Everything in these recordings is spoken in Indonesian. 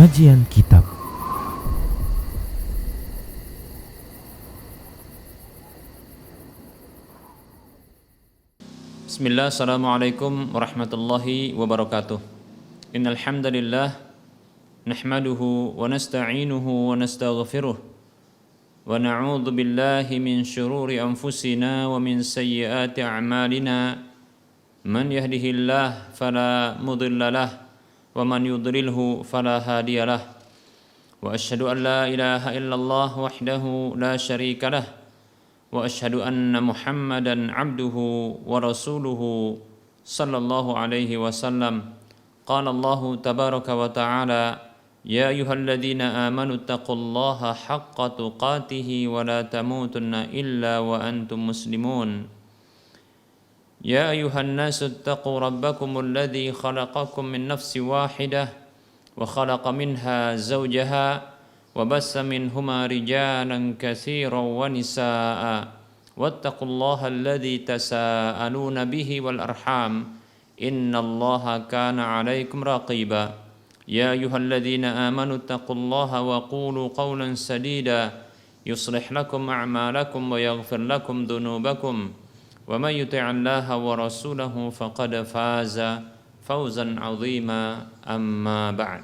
Kajian Kitab. Bismillah, assalamualaikum warahmatullahi wabarakatuh. Innal hamdalillah nahmaduhu wa nasta'inuhu wa nastaghfiruh wa na'udzu billahi min shururi anfusina wa min sayyiati a'malina. Man yahdihillah fala mudilla lah wa man yudlilhu fala hadiyalah. Wa asyhadu an la ilaha illallah wahdahu la syarika lah wa asyhadu anna Muhammadan abduhu wa rasuluhu sallallahu alaihi wasallam. Qala Allahu tabaraka wa ta'ala, ya ayyuhalladzina amanu taqullaha haqqa tuqatih wa la tamutunna illa wa antum muslimun. Ya ayyuhan nasu taqu rabbakumul ladzi khalaqakum min nafsin wahidah wa khalaqa minha zawjaha wa bassa minhuma rijalan katsiran wa nisaa'a wattaqullaha alladzi tasaaluna bihi wal arham innallaha kana 'alaikum raqiba. Ya ayyuhalladzina amanu taqullaha wa qulu qawlan sadida yuslih lakum a'malakum wa yaghfir lakum dhunubakum wa may yuti'illaha wa rasulahu faqad faza fawzan 'azima. Amma ba'd.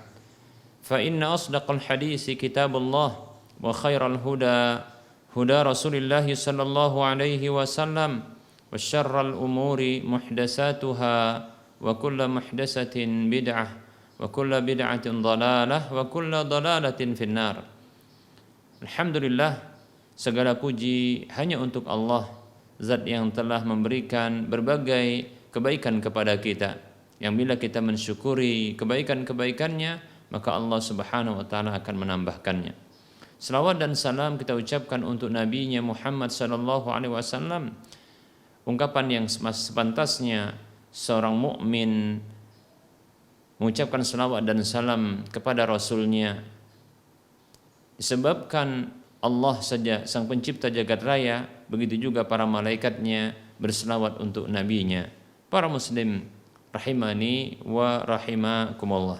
Fa inna asdaqal hadisi kitabullah wa khairal huda huda Rasulillah sallallahu alaihi wasallam wa syarral umuri muhdatsatuha wa kullu muhdatsatin bid'ah wa kullu bid'atin dhalalah wa kullu dhalalatin finnar. Alhamdulillah, segala puji hanya untuk Allah, Zat yang telah memberikan berbagai kebaikan kepada kita, yang bila kita mensyukuri kebaikan-kebaikannya, maka Allah Subhanahu wa taala akan menambahkannya. Selawat dan salam kita ucapkan untuk nabinya Muhammad sallallahu alaihi wasallam, ungkapan yang sepantasnya seorang mukmin mengucapkan selawat dan salam kepada rasulnya, disebabkan Allah saja sang pencipta jagat raya, begitu juga para malaikatnya berselawat untuk nabinya. Para muslim rahimani wa rahimakumullah.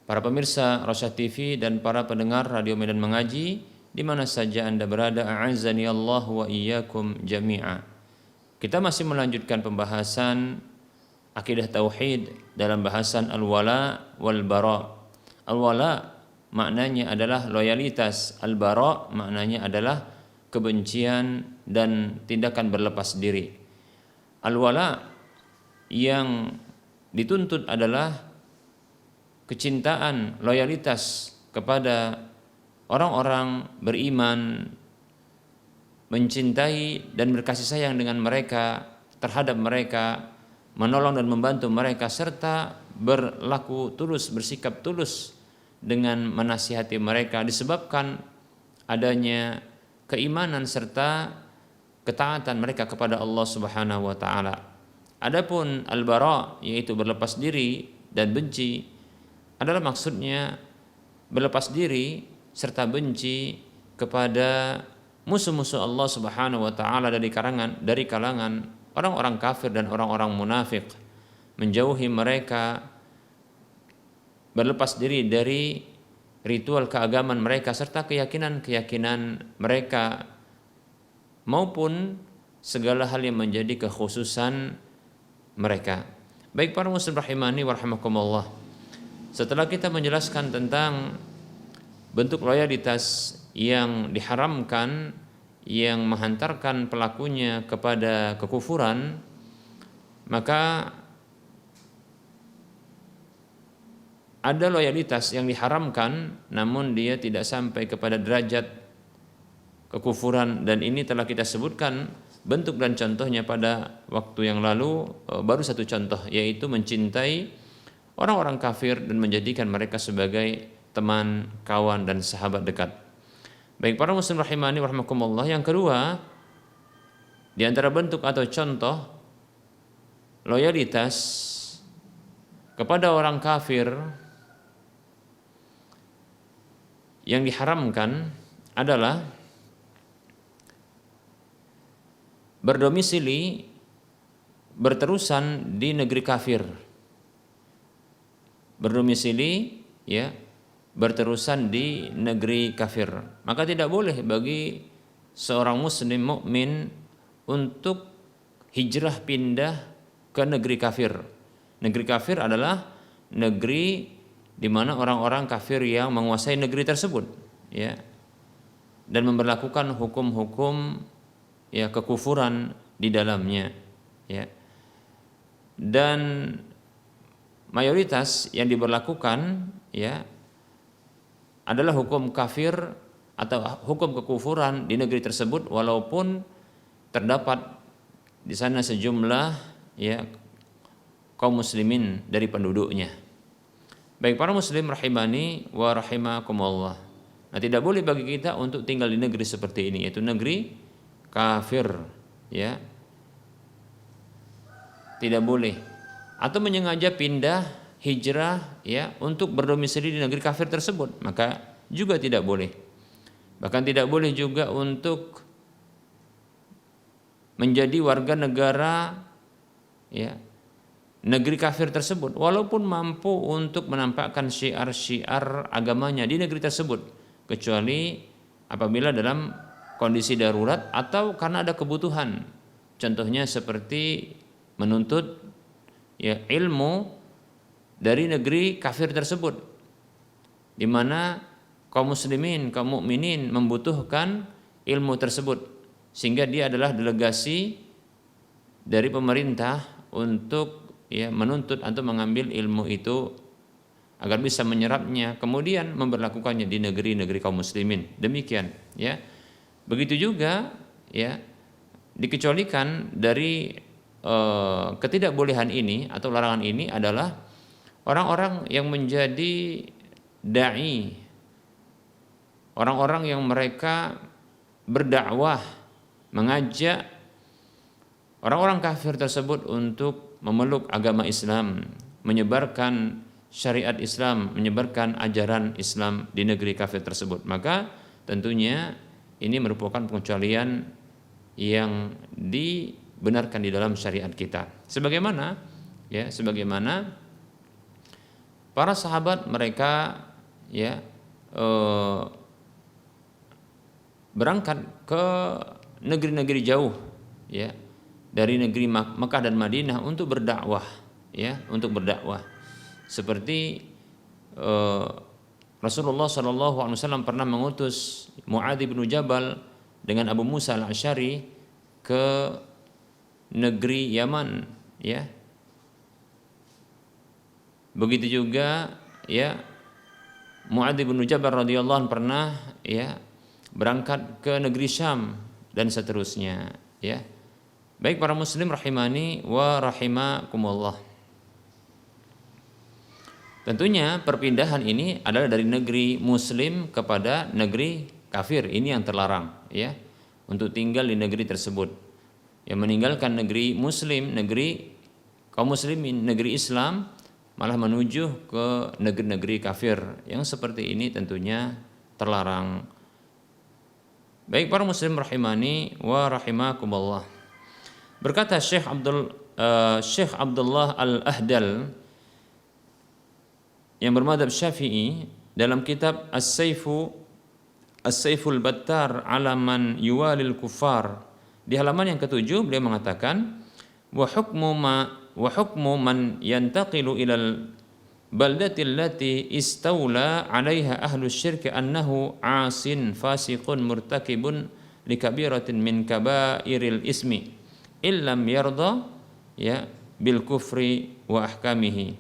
Para pemirsa Rosyad TV dan para pendengar Radio Medan Mengaji di mana saja Anda berada, a'azzani Allah wa iyyakum jami'a. Kita masih melanjutkan pembahasan akidah tauhid dalam bahasan al-wala wal bara. Al-wala maknanya adalah loyalitas, al-bara maknanya adalah kebencian dan tindakan berlepas diri. Al-wala yang dituntut adalah kecintaan, loyalitas kepada orang-orang beriman, mencintai dan berkasih sayang dengan mereka, terhadap mereka, menolong dan membantu mereka, serta berlaku tulus, bersikap tulus dengan menasihati mereka disebabkan adanya keimanan serta ketaatan mereka kepada Allah Subhanahu wa taala. Adapun al-bara, yaitu berlepas diri dan benci, adalah maksudnya berlepas diri serta benci kepada musuh-musuh Allah Subhanahu wa taala dari kalangan orang-orang kafir dan orang-orang munafik, menjauhi mereka, berlepas diri dari ritual keagamaan mereka serta keyakinan-keyakinan mereka maupun segala hal yang menjadi kekhususan mereka. Baik para muslim rahimani wa rahimakumullah, setelah kita menjelaskan tentang bentuk loyalitas yang diharamkan, yang menghantarkan pelakunya kepada kekufuran, maka ada loyalitas yang diharamkan namun dia tidak sampai kepada derajat kekufuran, dan ini telah kita sebutkan bentuk dan contohnya pada waktu yang lalu. Baru satu contoh, yaitu mencintai orang-orang kafir dan menjadikan mereka sebagai teman, kawan dan sahabat dekat. Baik para muslim rahimani wa rahimakumullah, yang kedua di antara bentuk atau contoh loyalitas kepada orang kafir yang diharamkan adalah berdomisili, berterusan di negeri kafir, berdomisili ya berterusan di negeri kafir. Maka tidak boleh bagi seorang muslim mukmin untuk hijrah pindah ke negeri kafir. Negeri kafir adalah negeri di mana orang-orang kafir yang menguasai negeri tersebut, ya, dan memberlakukan hukum-hukum ya kekufuran di dalamnya, ya. Dan mayoritas yang diberlakukan ya adalah hukum kafir atau hukum kekufuran di negeri tersebut, walaupun terdapat di sana sejumlah ya kaum muslimin dari penduduknya. Baik para muslim rahimani wa rahimakumullah. Nah, tidak boleh bagi kita untuk tinggal di negeri seperti ini, yaitu negeri kafir, ya. Tidak boleh. Atau menyengaja pindah hijrah ya untuk berdomisili di negeri kafir tersebut, maka juga tidak boleh. Bahkan tidak boleh juga untuk menjadi warga negara ya negeri kafir tersebut walaupun mampu untuk menampakkan syiar-syiar agamanya di negeri tersebut, kecuali apabila dalam kondisi darurat atau karena ada kebutuhan. Contohnya seperti menuntut ya ilmu dari negeri kafir tersebut, di mana kaum muslimin, kaum mukminin membutuhkan ilmu tersebut, sehingga dia adalah delegasi dari pemerintah untuk ya menuntut atau mengambil ilmu itu agar bisa menyerapnya kemudian memberlakukannya di negeri-negeri kaum muslimin. Demikian ya. Begitu juga ya dikecualikan dari ketidakbolehan ini atau larangan ini adalah orang-orang yang menjadi dai, orang-orang yang mereka berdakwah, mengajak orang-orang kafir tersebut untuk memeluk agama Islam, menyebarkan syariat Islam, menyebarkan ajaran Islam di negeri kafir tersebut. Maka tentunya ini merupakan pengecualian yang dibenarkan di dalam syariat kita. Sebagaimana para sahabat mereka ya berangkat ke negeri-negeri jauh ya dari negeri Mekah dan Madinah untuk berdakwah ya, untuk berdakwah. Seperti Rasulullah SAW pernah mengutus Mu'adz bin Jabal dengan Abu Musa al-Asy'ari ke negeri Yaman ya. Begitu juga ya Mu'adz bin Jabal radhiyallahu anhu pernah ya berangkat ke negeri Syam dan seterusnya ya. Baik para muslim rahimani wa rahimakumullah. Tentunya perpindahan ini adalah dari negeri muslim kepada negeri kafir. Ini yang terlarang ya, untuk tinggal di negeri tersebut. Yang meninggalkan negeri muslim, negeri kaum muslimin, negeri Islam, malah menuju ke negeri-negeri kafir. Yang seperti ini tentunya terlarang. Baik para muslim rahimani wa rahimakumullah. Berkata Syekh Abdullah Al-Ahdal yang bermadzhab Syafi'i dalam kitab As-Saiful Battar ala man yuwalil kuffar, di halaman yang ke-7 beliau mengatakan wa hukmu man yantaqilu ilal baldati allati istawla 'alaiha ahlu syirk annahu 'asin fasiqun murtakibun likabiratin min kabairil ismi illam yarda ya bil kufri wa ahkamihi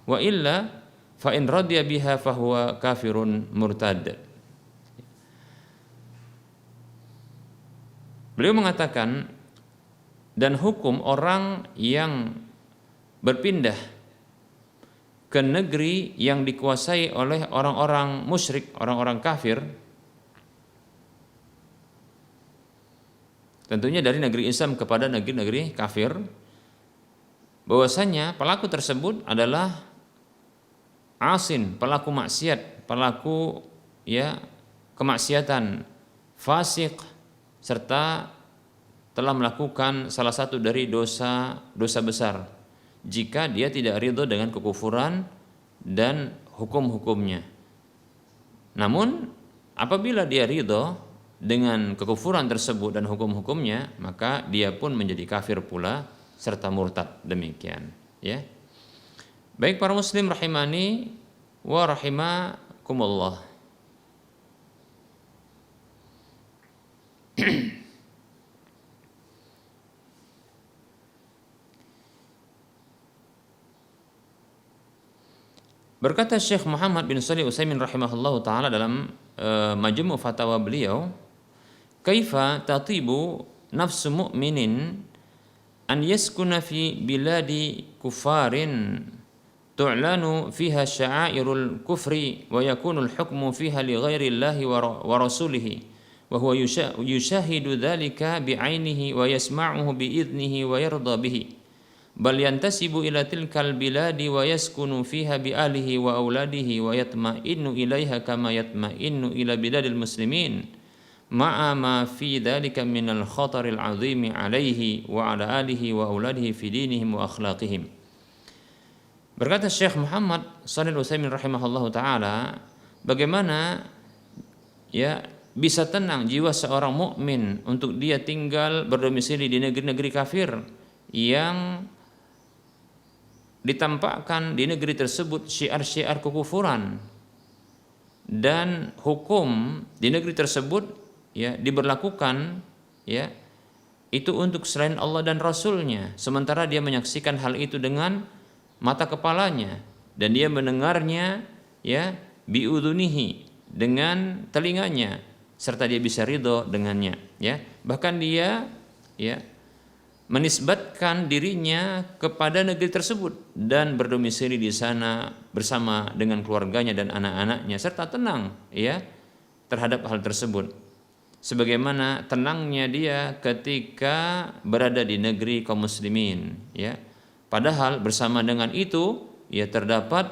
wa illa fa in radiya biha fahuwa kafirun murtad. Beliau mengatakan, dan hukum orang yang berpindah ke negeri yang dikuasai oleh orang-orang musyrik, orang-orang kafir, tentunya dari negeri Islam kepada negeri-negeri kafir, bahwasanya pelaku tersebut adalah asin, pelaku maksiat, pelaku ya kemaksiatan, fasik, serta telah melakukan salah satu dari dosa besar jika dia tidak ridho dengan kekufuran dan hukum-hukumnya. Namun apabila dia ridho dengan kekufuran tersebut dan hukum-hukumnya, maka dia pun menjadi kafir pula serta murtad. Demikian, ya. Baik para muslim rahimani wa rahimakumullah. Berkata Syekh Muhammad bin Shalih Utsaimin rahimahullahu taala dalam majmu' fatwa beliau, kaifa tatibu nafsu mu'minin an yaskuna fi biladi kufarin tu'lanu fiha sya'airul kufri wa yakunu al-hukmu fiha li ghairi Allah wa rasulihi wa huwa yushahidu dhalika bi'ainihi wa yasma'uhu bi'idnihi wa yarda bihi bal yantasibu ila tilkal biladi wa yaskunu fiha bi ahlihi wa auladihi wa yatma'innu ilaiha kama yatma'innu ila biladil muslimin ma'a ma fi dhalika minal khataril azimi alaihi wa ala alihi wa auladihi fi dinihim wa akhlaqihim. Berkata Syekh Muhammad Shalih Utsaimin rahimahullahu taala, bagaimana ya bisa tenang jiwa seorang mukmin untuk dia tinggal berdomisili di negeri-negeri kafir yang ditampakkan di negeri tersebut syiar-syiar kekufuran, dan hukum di negeri tersebut ya diberlakukan ya itu untuk selain Allah dan Rasulnya, sementara dia menyaksikan hal itu dengan mata kepalanya dan dia mendengarnya ya biudunihi dengan telinganya, serta dia bisa ridho dengannya, ya. Bahkan dia ya menisbatkan dirinya kepada negeri tersebut dan berdomisili di sana bersama dengan keluarganya dan anak-anaknya, serta tenang ya terhadap hal tersebut, sebagaimana tenangnya dia ketika berada di negeri kaum muslimin, ya. Padahal bersama dengan itu ya terdapat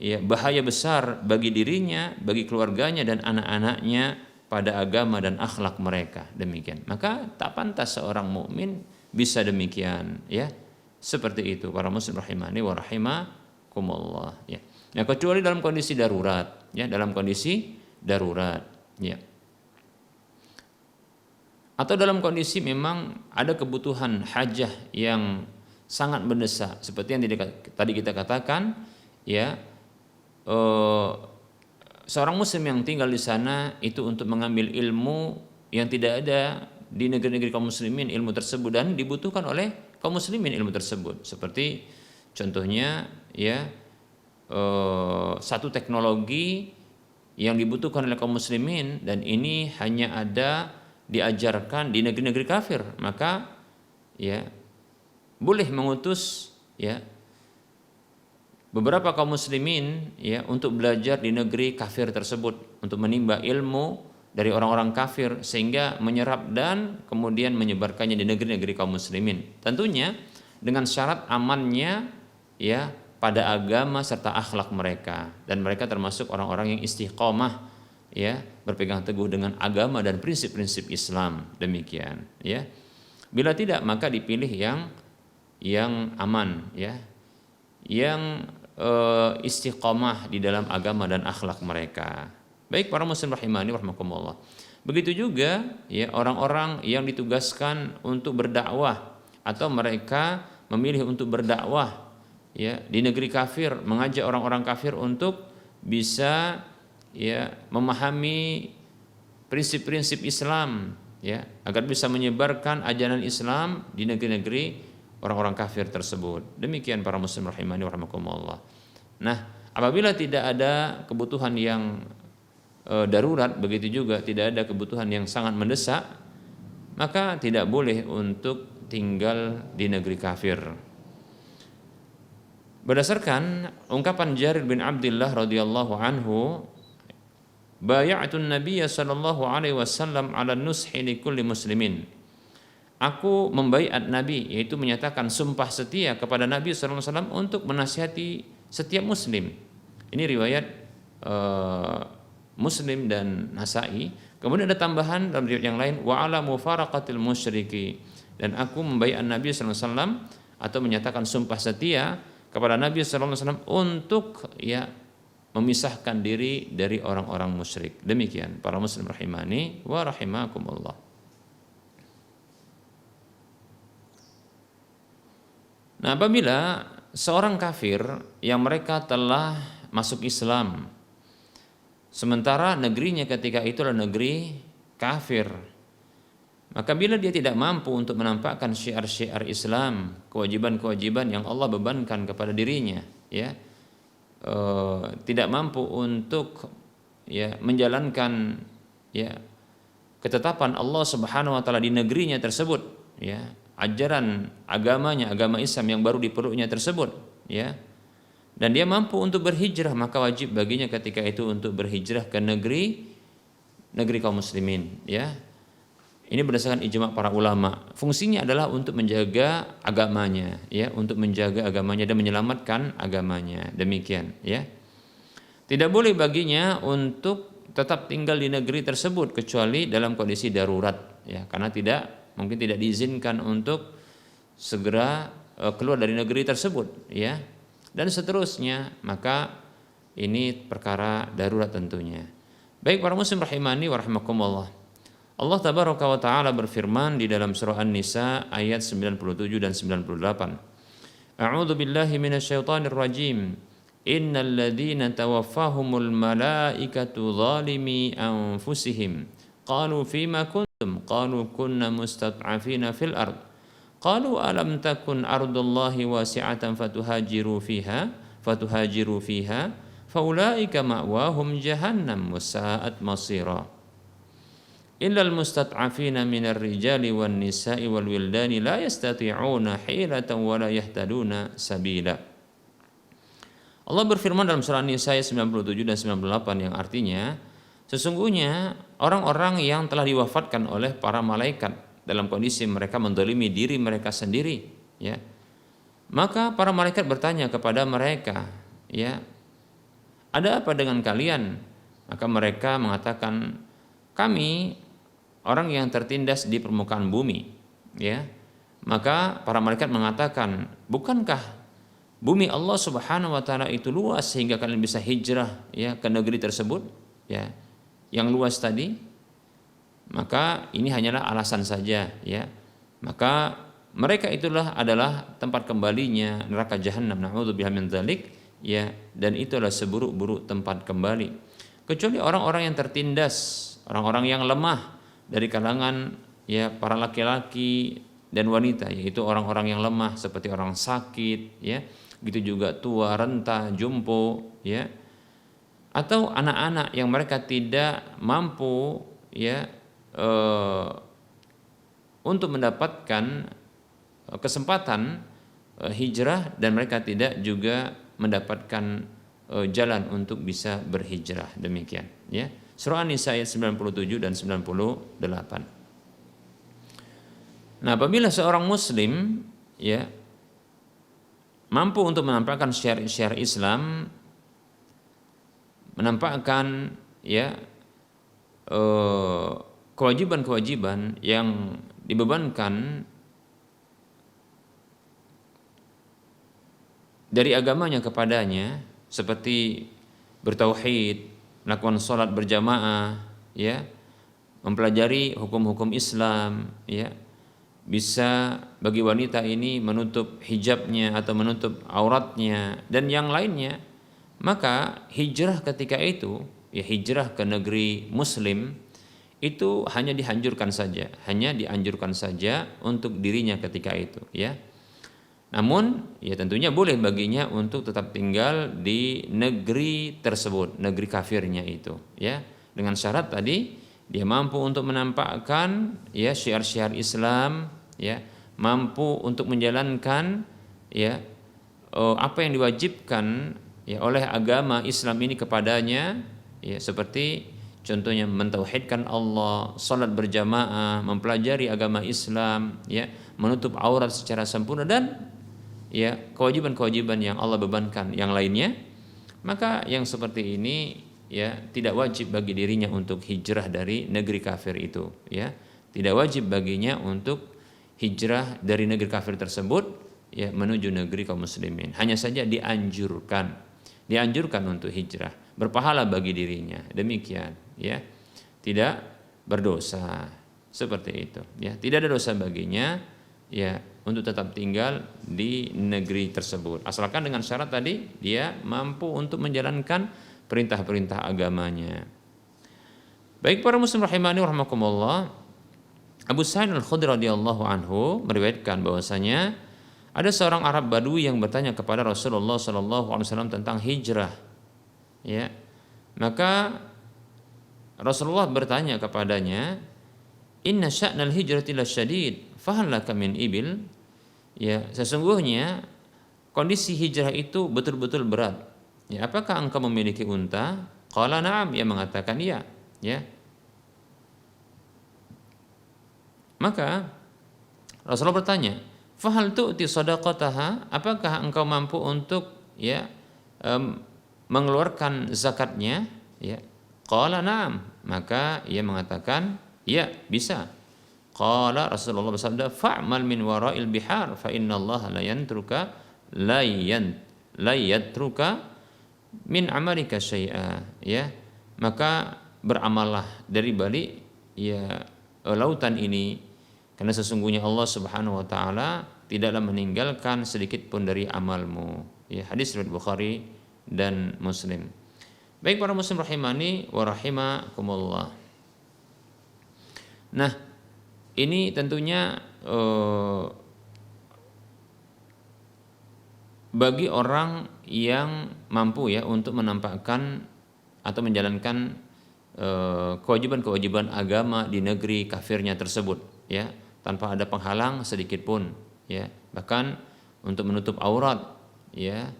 ya bahaya besar bagi dirinya, bagi keluarganya dan anak-anaknya pada agama dan akhlak mereka. Demikian, maka tak pantas seorang mukmin bisa demikian, ya. Seperti itu para muslim rahimani wa rahimakumullah, ya. Nah, kecuali dalam kondisi darurat, ya, dalam kondisi darurat, ya. Atau dalam kondisi memang ada kebutuhan hajah yang sangat mendesak, seperti yang tadi kita katakan, ya. Seorang muslim yang tinggal di sana itu untuk mengambil ilmu yang tidak ada di negeri-negeri kaum muslimin ilmu tersebut, dan dibutuhkan oleh kaum muslimin ilmu tersebut, seperti contohnya ya satu teknologi yang dibutuhkan oleh kaum muslimin dan ini hanya ada diajarkan di negeri-negeri kafir, maka ya boleh mengutus ya beberapa kaum muslimin ya untuk belajar di negeri kafir tersebut, untuk menimba ilmu dari orang-orang kafir sehingga menyerap dan kemudian menyebarkannya di negeri-negeri kaum muslimin. Tentunya dengan syarat amannya ya pada agama serta akhlak mereka, dan mereka termasuk orang-orang yang istiqomah ya, berpegang teguh dengan agama dan prinsip-prinsip Islam. Demikian, ya. Bila tidak maka dipilih yang aman ya, yang istiqomah di dalam agama dan akhlak mereka. Baik para muslim rahimani warahmatullah. Begitu juga ya orang-orang yang ditugaskan untuk berdakwah atau mereka memilih untuk berdakwah ya di negeri kafir, mengajak orang-orang kafir untuk bisa ya memahami prinsip-prinsip Islam ya, agar bisa menyebarkan ajaran Islam di negeri-negeri orang-orang kafir tersebut. Demikian para muslim rahimani warahmatullah. Nah, apabila tidak ada kebutuhan yang darurat, begitu juga tidak ada kebutuhan yang sangat mendesak, maka tidak boleh untuk tinggal di negeri kafir. Berdasarkan ungkapan Jarir bin Abdullah radhiyallahu anhu, bay'atun nabiyya sallallahu alaihi wasallam 'ala nushi li kulli muslimin. Aku membaiat Nabi, yaitu menyatakan sumpah setia kepada Nabi sallallahu alaihi wasallam untuk menasihati setiap muslim. Ini riwayat Muslim dan Nasa'i. Kemudian ada tambahan dalam riwayat yang lain, wa ala mufaraqatil musyriki, dan aku membaiat Nabi sallallahu alaihi wasallam atau menyatakan sumpah setia kepada Nabi sallallahu alaihi wasallam untuk ya memisahkan diri dari orang-orang musyrik. Demikian para muslim rahimani wa rahimakumullah. Nah, apabila seorang kafir yang mereka telah masuk Islam, sementara negerinya ketika itu adalah negeri kafir, maka bila dia tidak mampu untuk menampakkan syiar-syiar Islam, kewajiban-kewajiban yang Allah bebankan kepada dirinya, ya, tidak mampu untuk ya menjalankan ya ketetapan Allah Subhanahu wa taala di negerinya tersebut, ya, ajaran agamanya, agama Islam yang baru dipeluknya tersebut, ya, dan dia mampu untuk berhijrah, maka wajib baginya ketika itu untuk berhijrah ke negeri kaum muslimin, ya. Ini berdasarkan ijma' para ulama. Fungsinya adalah untuk menjaga agamanya, ya, untuk menjaga agamanya dan menyelamatkan agamanya. Demikian, ya. Tidak boleh baginya untuk tetap tinggal di negeri tersebut kecuali dalam kondisi darurat, ya, karena mungkin tidak diizinkan untuk segera keluar dari negeri tersebut, ya. Dan seterusnya, maka ini perkara darurat tentunya. Baik para muslim rahimani wa rahimakumullah. Allah tabaraka wa taala berfirman di dalam surah An-Nisa ayat 97 dan 98. A'udzu billahi minasyaitonir rajim. Innal ladzina tawaffahumul malaikatu zalimi anfusihim qalu fima kuntum qalu kunna mustad'afina fil ard qalu alam takun ardullahi wasi'atan fatuhajiru fiha faulaika ma'wahum jahannam wasa'at masira. Illal mustad'afina minar rijali wan nisa'i wal wildani la yastati'una hilatan wa la yahtaduna sabila. Allah berfirman dalam surah An-Nisa ayat 97 dan 98 yang artinya sesungguhnya orang-orang yang telah diwafatkan oleh para malaikat dalam kondisi mereka menzalimi diri mereka sendiri, ya. Maka para malaikat bertanya kepada mereka, ya, ada apa dengan kalian? Maka mereka mengatakan, kami orang yang tertindas di permukaan bumi, ya. Maka para malaikat mengatakan, bukankah bumi Allah Subhanahu wa taala itu luas sehingga kalian bisa hijrah, ya, ke negeri tersebut, ya, yang luas tadi? Maka ini hanyalah alasan saja, ya. Maka mereka itulah adalah tempat kembalinya neraka jahanam, na'udzubillahi min dzalik, ya, dan itu adalah seburuk-buruk tempat kembali. Kecuali orang-orang yang tertindas, orang-orang yang lemah dari kalangan, ya, para laki-laki dan wanita, yaitu orang-orang yang lemah seperti orang sakit, ya, gitu juga tua, renta, jompo, ya, atau anak-anak yang mereka tidak mampu, ya, untuk mendapatkan kesempatan hijrah dan mereka tidak juga mendapatkan jalan untuk bisa berhijrah. Demikian, ya. Surah An-Nisa ayat 97 dan 98. Nah, apabila seorang muslim, ya, mampu untuk menampakkan syiar-syiar Islam, menampakkan, ya, kewajiban-kewajiban yang dibebankan dari agamanya kepadanya, seperti bertauhid, melakukan sholat berjamaah, ya, mempelajari hukum-hukum Islam, ya, bisa bagi wanita ini menutup hijabnya atau menutup auratnya dan yang lainnya, maka hijrah ketika itu, ya, hijrah ke negeri muslim itu hanya dianjurkan saja untuk dirinya ketika itu, ya. Namun, ya, tentunya boleh baginya untuk tetap tinggal di negeri tersebut, negeri kafirnya itu, ya, dengan syarat tadi dia mampu untuk menampakkan, ya, syiar-syiar Islam, ya, mampu untuk menjalankan, ya, apa yang diwajibkan, ya, oleh agama Islam ini kepadanya, ya, seperti contohnya mentauhidkan Allah, salat berjamaah, mempelajari agama Islam, ya, menutup aurat secara sempurna dan, ya, kewajiban-kewajiban yang Allah bebankan yang lainnya, maka yang seperti ini, ya, tidak wajib bagi dirinya untuk hijrah dari negeri kafir itu, ya. Tidak wajib baginya untuk hijrah dari negeri kafir tersebut, ya, menuju negeri kaum muslimin. Hanya saja dianjurkan untuk hijrah. berpahala bagi dirinya. Demikian, ya. Tidak berdosa. Seperti itu, ya. Tidak ada dosa baginya, ya, untuk tetap tinggal di negeri tersebut. Asalkan dengan syarat tadi dia mampu untuk menjalankan perintah-perintah agamanya. Baik para muslim rahimani rahimakumullah, Abu Sa'id Al-Khudri radhiyallahu anhu meriwayatkan bahwasanya ada seorang Arab Badui yang bertanya kepada Rasulullah sallallahu alaihi wasallam tentang hijrah. Ya. Maka Rasulullah bertanya kepadanya, "Inna sya'nal hijrati lasyadid, fahal laka min ibil?" Ya, sesungguhnya kondisi hijrah itu betul-betul berat. Ya, apakah engkau memiliki unta? Qala na'am, ia mengatakan iya, ya. Maka Rasulullah bertanya, "Fahal tu'ti shadaqataha?" Apakah engkau mampu untuk, ya, mengeluarkan zakatnya? Ya. Qala na'am, maka ia mengatakan, "Ya, bisa." Qala Rasulullah bersabda, "Fa'mal min wara'il bihar fa innallaha la yatruka min amalika syai'a." Ya, maka beramallah dari balik, ya, lautan ini, karena sesungguhnya Allah Subhanahu wa taala tidaklah meninggalkan sedikit pun dari amalmu. Ya, hadis riwayat Bukhari dan Muslim. Baik para muslim rahimani wa rahimakumullah. Nah, ini tentunya bagi orang yang mampu, ya, untuk menampakkan atau menjalankan kewajiban-kewajiban agama di negeri kafirnya tersebut, ya, tanpa ada penghalang sedikit pun, ya. Bahkan untuk menutup aurat, ya,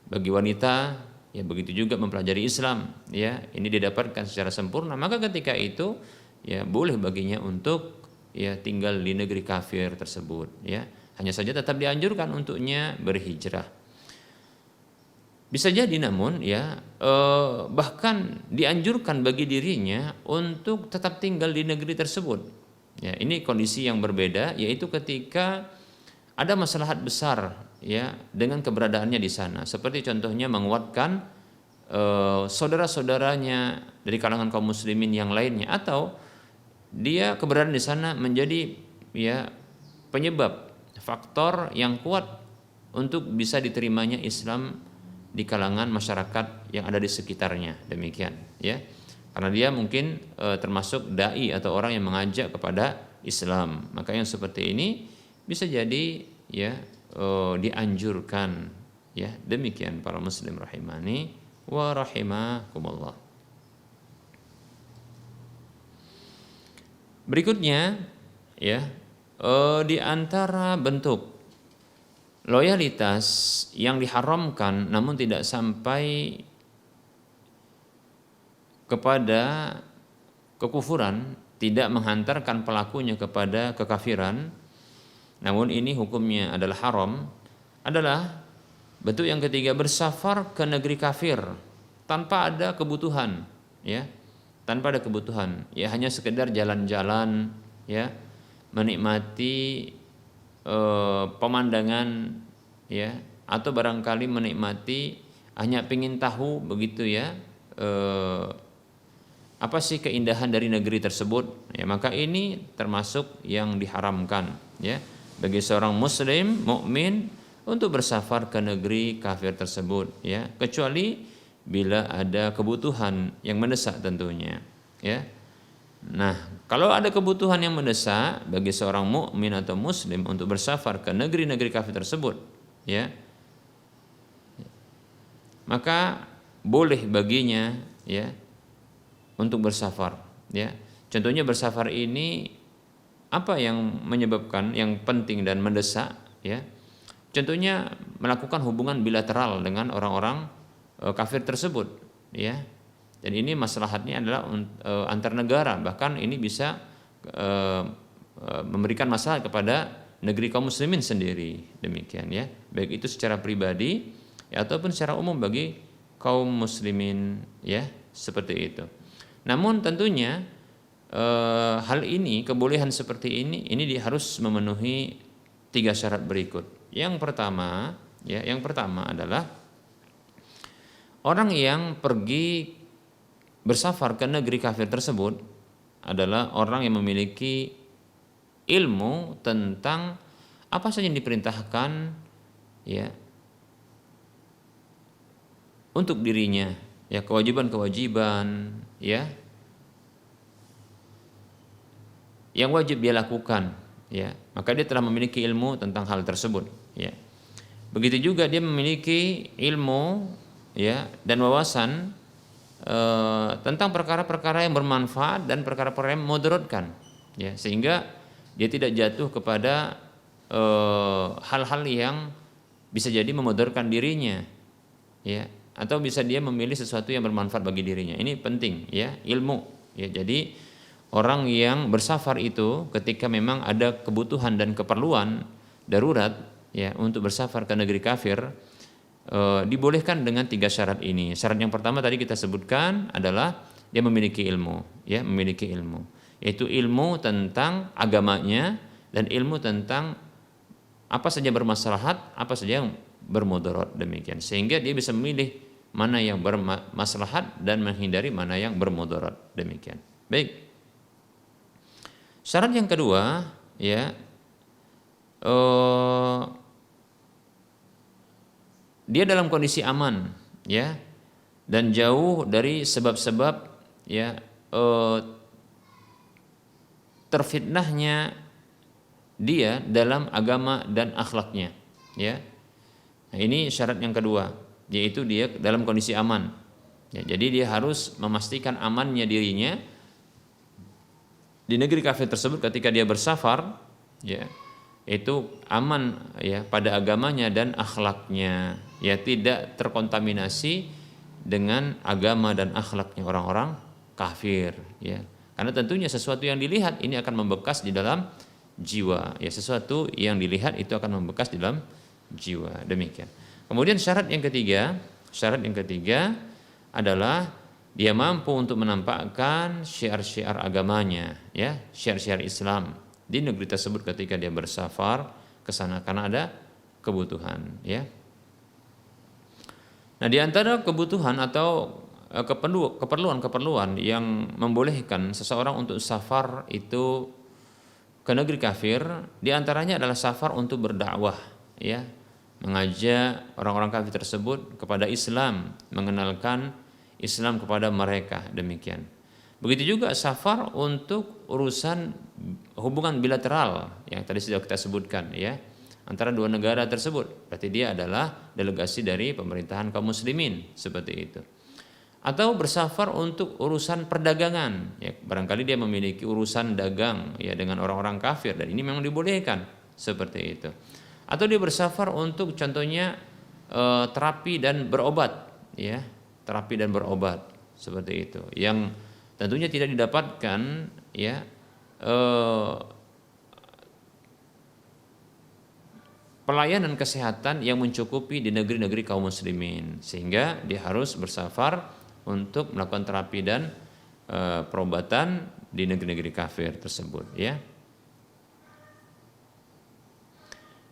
bagi wanita, ya, begitu juga mempelajari Islam, ya, ini didapatkan secara sempurna, maka ketika itu, ya, boleh baginya untuk, ya, tinggal di negeri kafir tersebut, ya. Hanya saja tetap dianjurkan untuknya berhijrah. Bisa jadi namun, ya, bahkan dianjurkan bagi dirinya untuk tetap tinggal di negeri tersebut. Ya, ini kondisi yang berbeda, yaitu ketika ada maslahat besar, ya, dengan keberadaannya di sana. Seperti contohnya menguatkan saudara-saudaranya dari kalangan kaum muslimin yang lainnya, atau dia keberadaan di sana menjadi, ya, penyebab faktor yang kuat untuk bisa diterimanya Islam di kalangan masyarakat yang ada di sekitarnya, demikian, ya, karena dia mungkin termasuk dai atau orang yang mengajak kepada Islam, maka yang seperti ini bisa jadi, ya, dianjurkan, ya. Demikian para muslim rahimani wa rahimakumullah. Berikutnya, ya, di antara bentuk loyalitas yang diharamkan namun tidak sampai kepada kekufuran, tidak menghantarkan pelakunya kepada kekafiran, namun ini hukumnya adalah haram, adalah bentuk yang ketiga, bersafar ke negeri kafir tanpa ada kebutuhan, ya, tanpa ada kebutuhan, ya, hanya sekedar jalan-jalan, ya, menikmati pemandangan, ya, atau barangkali menikmati hanya pingin tahu begitu, ya, apa sih keindahan dari negeri tersebut, ya, maka ini termasuk yang diharamkan, ya, bagi seorang muslim mukmin untuk bersafar ke negeri kafir tersebut, ya, kecuali bila ada kebutuhan yang mendesak tentunya, ya. Nah, kalau ada kebutuhan yang mendesak bagi seorang mukmin atau muslim untuk bersafar ke negeri-negeri kafir tersebut, ya, maka boleh baginya, ya, untuk bersafar, ya. Contohnya bersafar ini apa yang menyebabkan, yang penting dan mendesak, ya. Contohnya melakukan hubungan bilateral dengan orang-orang kafir tersebut, ya. Dan ini maslahatnya adalah antar negara, bahkan ini bisa memberikan maslahat kepada negeri kaum muslimin sendiri, demikian, ya, baik itu secara pribadi, ya, ataupun secara umum bagi kaum muslimin, ya, seperti itu. Namun tentunya hal ini, kebolehan seperti ini harus memenuhi 3 syarat berikut. Yang pertama adalah Orang yang pergi bersafar ke negeri kafir tersebut adalah orang yang memiliki ilmu tentang apa saja yang diperintahkan ya untuk dirinya, ya kewajiban-kewajiban ya yang wajib dia lakukan, ya maka dia telah memiliki ilmu tentang hal tersebut, ya. Begitu juga dia memiliki ilmu ya dan wawasan tentang perkara-perkara yang bermanfaat dan perkara-perkara yang memudaratkan, ya sehingga dia tidak jatuh kepada hal-hal yang bisa jadi memudaratkan dirinya, ya atau bisa dia memilih sesuatu yang bermanfaat bagi dirinya. Ini penting ya, ilmu ya. Jadi orang yang bersafar itu ketika memang ada kebutuhan dan keperluan darurat ya untuk bersafar ke negeri kafir, dibolehkan dengan 3 syarat ini. Syarat yang pertama tadi kita sebutkan adalah dia memiliki ilmu, ya memiliki ilmu, yaitu ilmu tentang agamanya dan ilmu tentang apa saja bermaslahat, apa saja yang bermudarat, demikian. Sehingga dia bisa memilih mana yang bermaslahat dan menghindari mana yang bermudarat, demikian. Baik. Syarat yang kedua, ya, dia dalam kondisi aman, ya, dan jauh dari sebab-sebab, ya, terfitnahnya dia dalam agama dan akhlaknya, ya. Nah, ini syarat yang kedua, yaitu dia dalam kondisi aman. Ya, jadi dia harus memastikan amannya dirinya di negeri kafir tersebut ketika dia bersafar, ya, itu aman ya pada agamanya dan akhlaknya, ya tidak terkontaminasi dengan agama dan akhlaknya orang-orang kafir, ya. Karena tentunya sesuatu yang dilihat ini akan membekas di dalam jiwa, ya sesuatu yang dilihat itu akan membekas di dalam jiwa, demikian. Kemudian syarat yang ketiga adalah dia mampu untuk menampakkan syiar-syiar agamanya, ya, syiar-syiar Islam di negeri tersebut ketika dia bersafar ke sana karena ada kebutuhan, ya. Nah, di antara kebutuhan atau keperluan-keperluan yang membolehkan seseorang untuk safar itu ke negeri kafir, di antaranya adalah safar untuk berdakwah, ya, mengajak orang-orang kafir tersebut kepada Islam, mengenalkan Islam kepada mereka, demikian. Begitu juga safar untuk urusan hubungan bilateral yang tadi sudah kita sebutkan, ya, antara dua negara tersebut. Berarti dia adalah delegasi dari pemerintahan kaum muslimin, seperti itu. Atau bersafar untuk urusan perdagangan, ya, barangkali dia memiliki urusan dagang ya dengan orang-orang kafir dan ini memang dibolehkan, seperti itu. Atau dia bersafar untuk contohnya terapi dan berobat, ya, terapi dan berobat, seperti itu, yang tentunya tidak didapatkan, ya, pelayanan kesehatan yang mencukupi di negeri-negeri kaum muslimin, sehingga dia harus bersafar untuk melakukan terapi dan perobatan di negeri-negeri kafir tersebut, ya.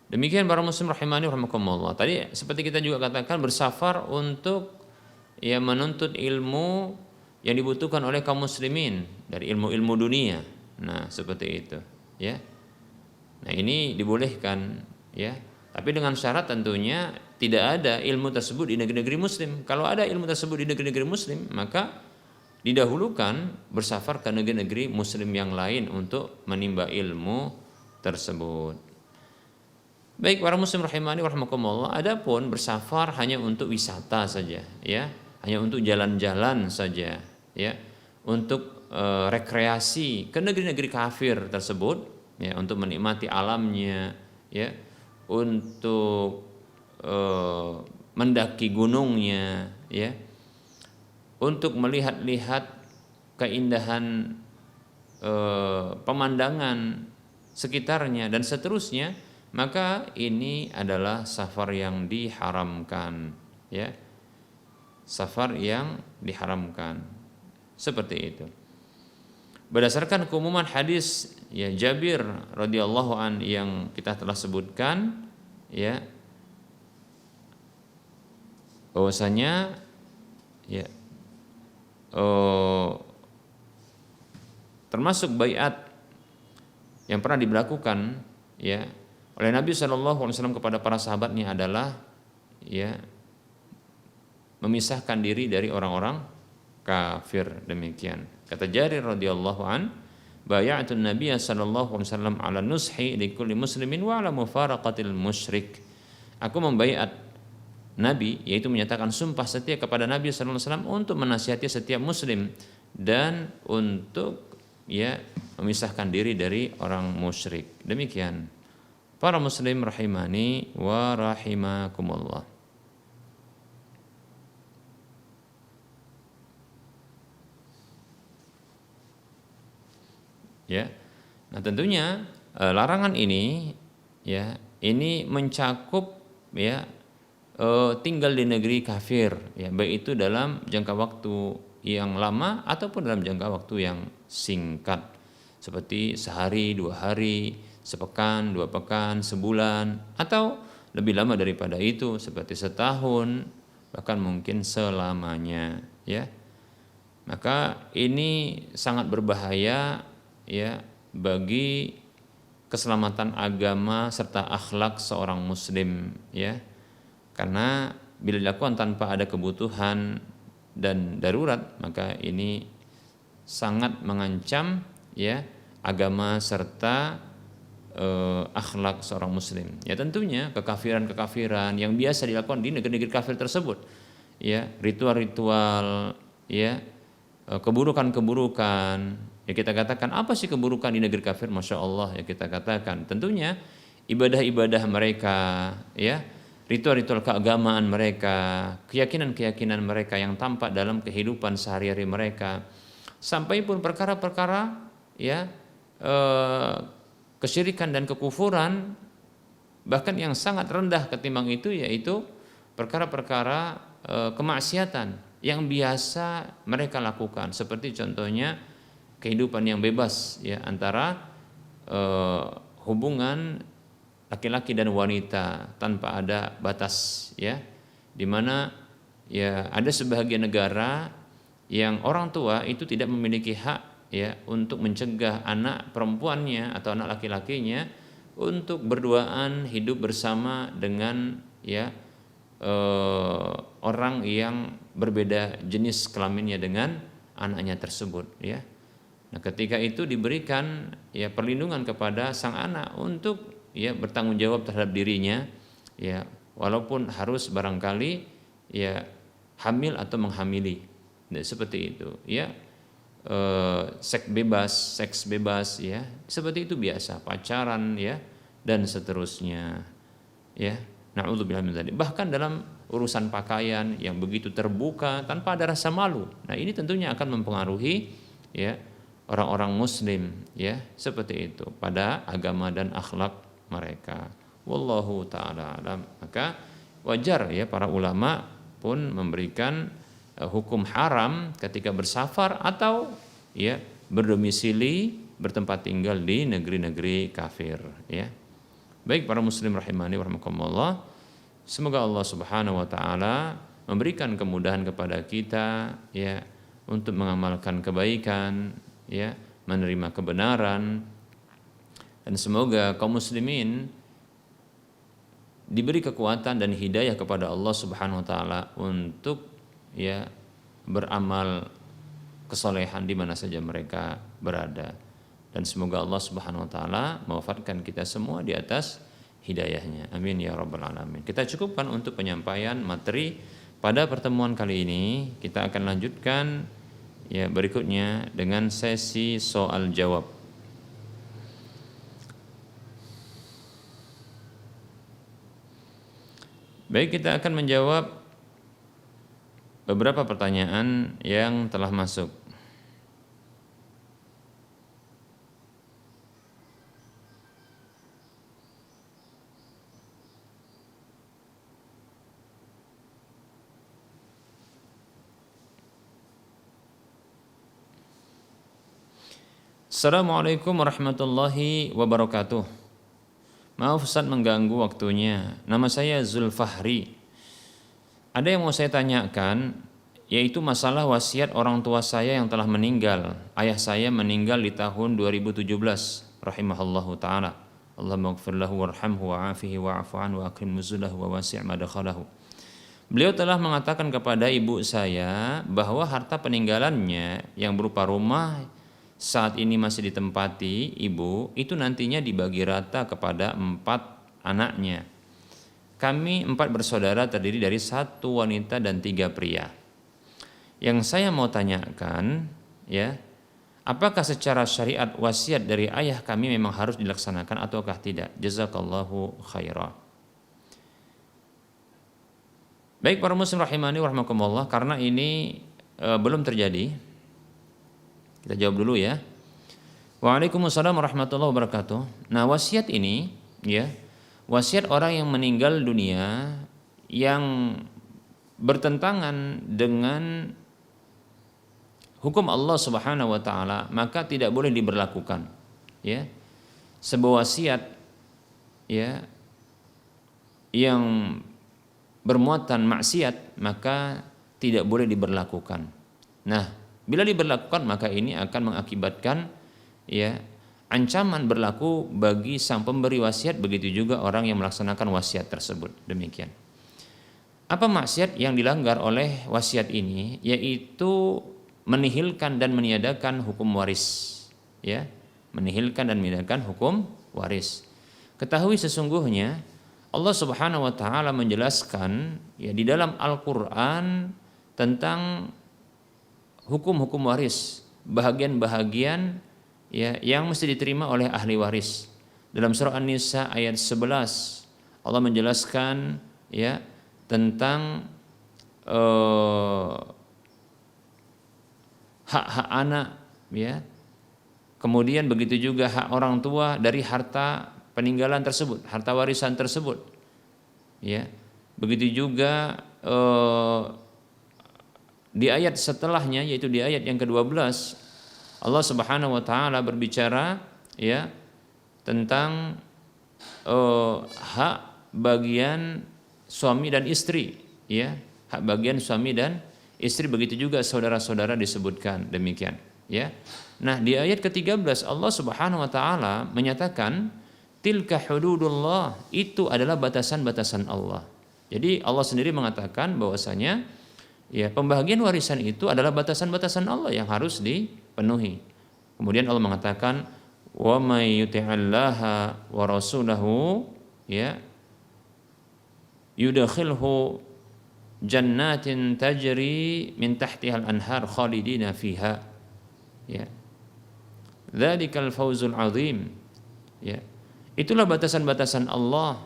Demikian para muslim rahimani rahimakumullah. Tadi seperti kita juga katakan bersafar untuk ya menuntut ilmu yang dibutuhkan oleh kaum muslimin dari ilmu-ilmu dunia. Nah, seperti itu, ya. Nah, ini dibolehkan, ya. Tapi dengan syarat tentunya tidak ada ilmu tersebut di negeri-negeri muslim. Kalau ada ilmu tersebut di negeri-negeri muslim, maka didahulukan bersafar ke negeri-negeri muslim yang lain untuk menimba ilmu tersebut. Baik para muslim rahimani warahmatullah, adapun bersafar hanya untuk wisata saja, ya, hanya untuk jalan-jalan saja, ya, untuk rekreasi ke negeri-negeri kafir tersebut, ya, untuk menikmati alamnya, ya, untuk mendaki gunungnya, ya, untuk melihat-lihat keindahan pemandangan sekitarnya dan seterusnya, maka ini adalah safar yang diharamkan, ya, safar yang diharamkan, seperti itu. Berdasarkan keumuman hadis, ya, Jabir radhiyallahu an yang kita telah sebutkan, ya, bahwasanya ya termasuk baiat yang pernah diberlakukan ya oleh Nabi SAW kepada para sahabatnya adalah ya memisahkan diri dari orang-orang kafir. Demikian kata Jarir radhiyallahu an, bay'atun Nabiy sallallahu alaihi wasallam ala nushi likulli muslimin wa ala mufaraqatil musyrik. Aku membaiat Nabi, yaitu menyatakan sumpah setia kepada Nabi sallallahu alaihi wasallam untuk menasihati setiap muslim dan untuk ya memisahkan diri dari orang musyrik. Demikian para muslim rahimani wa rahimakumullah. Ya. Nah, tentunya larangan ini ya ini mencakup ya tinggal di negeri kafir ya, baik itu dalam jangka waktu yang lama ataupun dalam jangka waktu yang singkat seperti sehari, 2 hari, sepekan, 2 pekan, sebulan, atau lebih lama daripada itu seperti setahun, bahkan mungkin selamanya ya. Maka ini sangat berbahaya ya bagi keselamatan agama serta akhlak seorang muslim ya. Karena bila dilakukan tanpa ada kebutuhan dan darurat, maka ini sangat mengancam ya agama serta akhlak seorang muslim. Ya tentunya kekafiran-kekafiran yang biasa dilakukan di negeri-negeri kafir tersebut ya, ritual-ritual ya, keburukan-keburukan. Ya kita katakan apa sih keburukan di negeri kafir? Masya Allah ya kita katakan tentunya ibadah-ibadah mereka ya, ritual-ritual keagamaan mereka, keyakinan-keyakinan mereka yang tampak dalam kehidupan sehari-hari mereka, sampai pun perkara-perkara ya kesyirikan dan kekufuran bahkan yang sangat rendah ketimbang itu, yaitu perkara-perkara kemaksiatan yang biasa mereka lakukan, seperti contohnya kehidupan yang bebas ya antara hubungan laki-laki dan wanita tanpa ada batas ya, di mana ya ada sebahagian negara yang orang tua itu tidak memiliki hak ya untuk mencegah anak perempuannya atau anak laki-lakinya untuk berduaan hidup bersama dengan ya orang yang berbeda jenis kelaminnya dengan anaknya tersebut ya. Nah, ketika itu diberikan ya perlindungan kepada sang anak untuk ya bertanggung jawab terhadap dirinya ya, walaupun harus barangkali ya hamil atau menghamili. Nah, seperti itu ya. Seks bebas ya, seperti itu biasa, pacaran ya dan seterusnya ya. Na'udzubillah min dzalik. Bahkan dalam urusan pakaian yang begitu terbuka tanpa ada rasa malu. Nah, ini tentunya akan mempengaruhi ya orang-orang muslim ya seperti itu pada agama dan akhlak mereka. Wallahu taala alam. Maka wajar ya para ulama pun memberikan hukum haram ketika bersafar atau ya berdomisili bertempat tinggal di negeri-negeri kafir ya. Baik para muslim rahimani wa rahimakumullah, semoga Allah Subhanahu wa taala memberikan kemudahan kepada kita ya untuk mengamalkan kebaikan ya, menerima kebenaran, dan semoga kaum muslimin diberi kekuatan dan hidayah kepada Allah Subhanahu wa taala untuk ya beramal kesolehan di mana saja mereka berada, dan semoga Allah Subhanahu wa taala mewafatkan kita semua di atas hidayahnya. Amin ya rabbal alamin. Kita cukupkan untuk penyampaian materi pada pertemuan kali ini. Kita akan lanjutkan ya berikutnya dengan sesi soal jawab. Baik, kita akan menjawab beberapa pertanyaan yang telah masuk. Assalamualaikum warahmatullahi wabarakatuh. Maaf Ustaz mengganggu waktunya. Nama saya Zulfahri. Ada yang mau saya tanyakan, yaitu masalah wasiat orang tua saya yang telah meninggal. Ayah saya meninggal di tahun 2017 rahimahullahu taala. Allahumma ighfir lahu warhamhu wa'afihi wa'fu anhu wa akrim nuzulahu wa wasi' madkhalahu. Beliau telah mengatakan kepada ibu saya bahwa harta peninggalannya yang berupa rumah saat ini masih ditempati ibu itu nantinya dibagi rata kepada 4 anaknya. Kami 4 bersaudara terdiri dari 1 wanita dan 3 pria. Yang saya mau tanyakan, ya, apakah secara syariat wasiat dari ayah kami memang harus dilaksanakan ataukah tidak? Jazakallahu khairah. Baik para muslim rahimani wa rahmakumullah, karena ini belum terjadi, kita jawab dulu ya. Waalaikumsalam warahmatullahi wabarakatuh. Nah, wasiat ini, ya, wasiat orang yang meninggal dunia yang bertentangan dengan hukum Allah Subhanahu wa taala, maka tidak boleh diberlakukan. Ya. Sebuah wasiat, ya, yang bermuatan maksiat maka tidak boleh diberlakukan. Nah, bila diberlakukan maka ini akan mengakibatkan, ya, ancaman berlaku bagi sang pemberi wasiat, begitu juga orang yang melaksanakan wasiat tersebut. Demikian. Apa maksiat yang dilanggar oleh wasiat ini? Yaitu menihilkan dan meniadakan hukum waris, ya, menihilkan dan meniadakan hukum waris. Ketahui sesungguhnya Allah Subhanahu wa taala menjelaskan, ya, di dalam Al-Qur'an tentang hukum-hukum waris, bahagian-bahagian, ya, yang mesti diterima oleh ahli waris. Dalam surah An-Nisa ayat 11 Allah menjelaskan, ya, tentang hak-hak anak, ya. Kemudian begitu juga hak orang tua dari harta peninggalan tersebut, harta warisan tersebut, ya. Begitu juga di ayat setelahnya, yaitu di ayat yang ke-12 Allah Subhanahu wa taala berbicara, ya, tentang hak bagian suami dan istri, ya, hak bagian suami dan istri, begitu juga saudara-saudara disebutkan demikian, ya. Nah, di ayat ke-13 Allah Subhanahu wa taala menyatakan tilka hududullah, itu adalah batasan-batasan Allah. Jadi Allah sendiri mengatakan bahwasanya, ya, pembagian warisan itu adalah batasan-batasan Allah yang harus dipenuhi. Kemudian Allah mengatakan wa may yuti'illaha wa rasulahu, ya, yudkhilhu jannatin tajri min tahtihal anhar khalidina fiha, ya, dzalikal fawzul azim, ya. Itulah batasan-batasan Allah,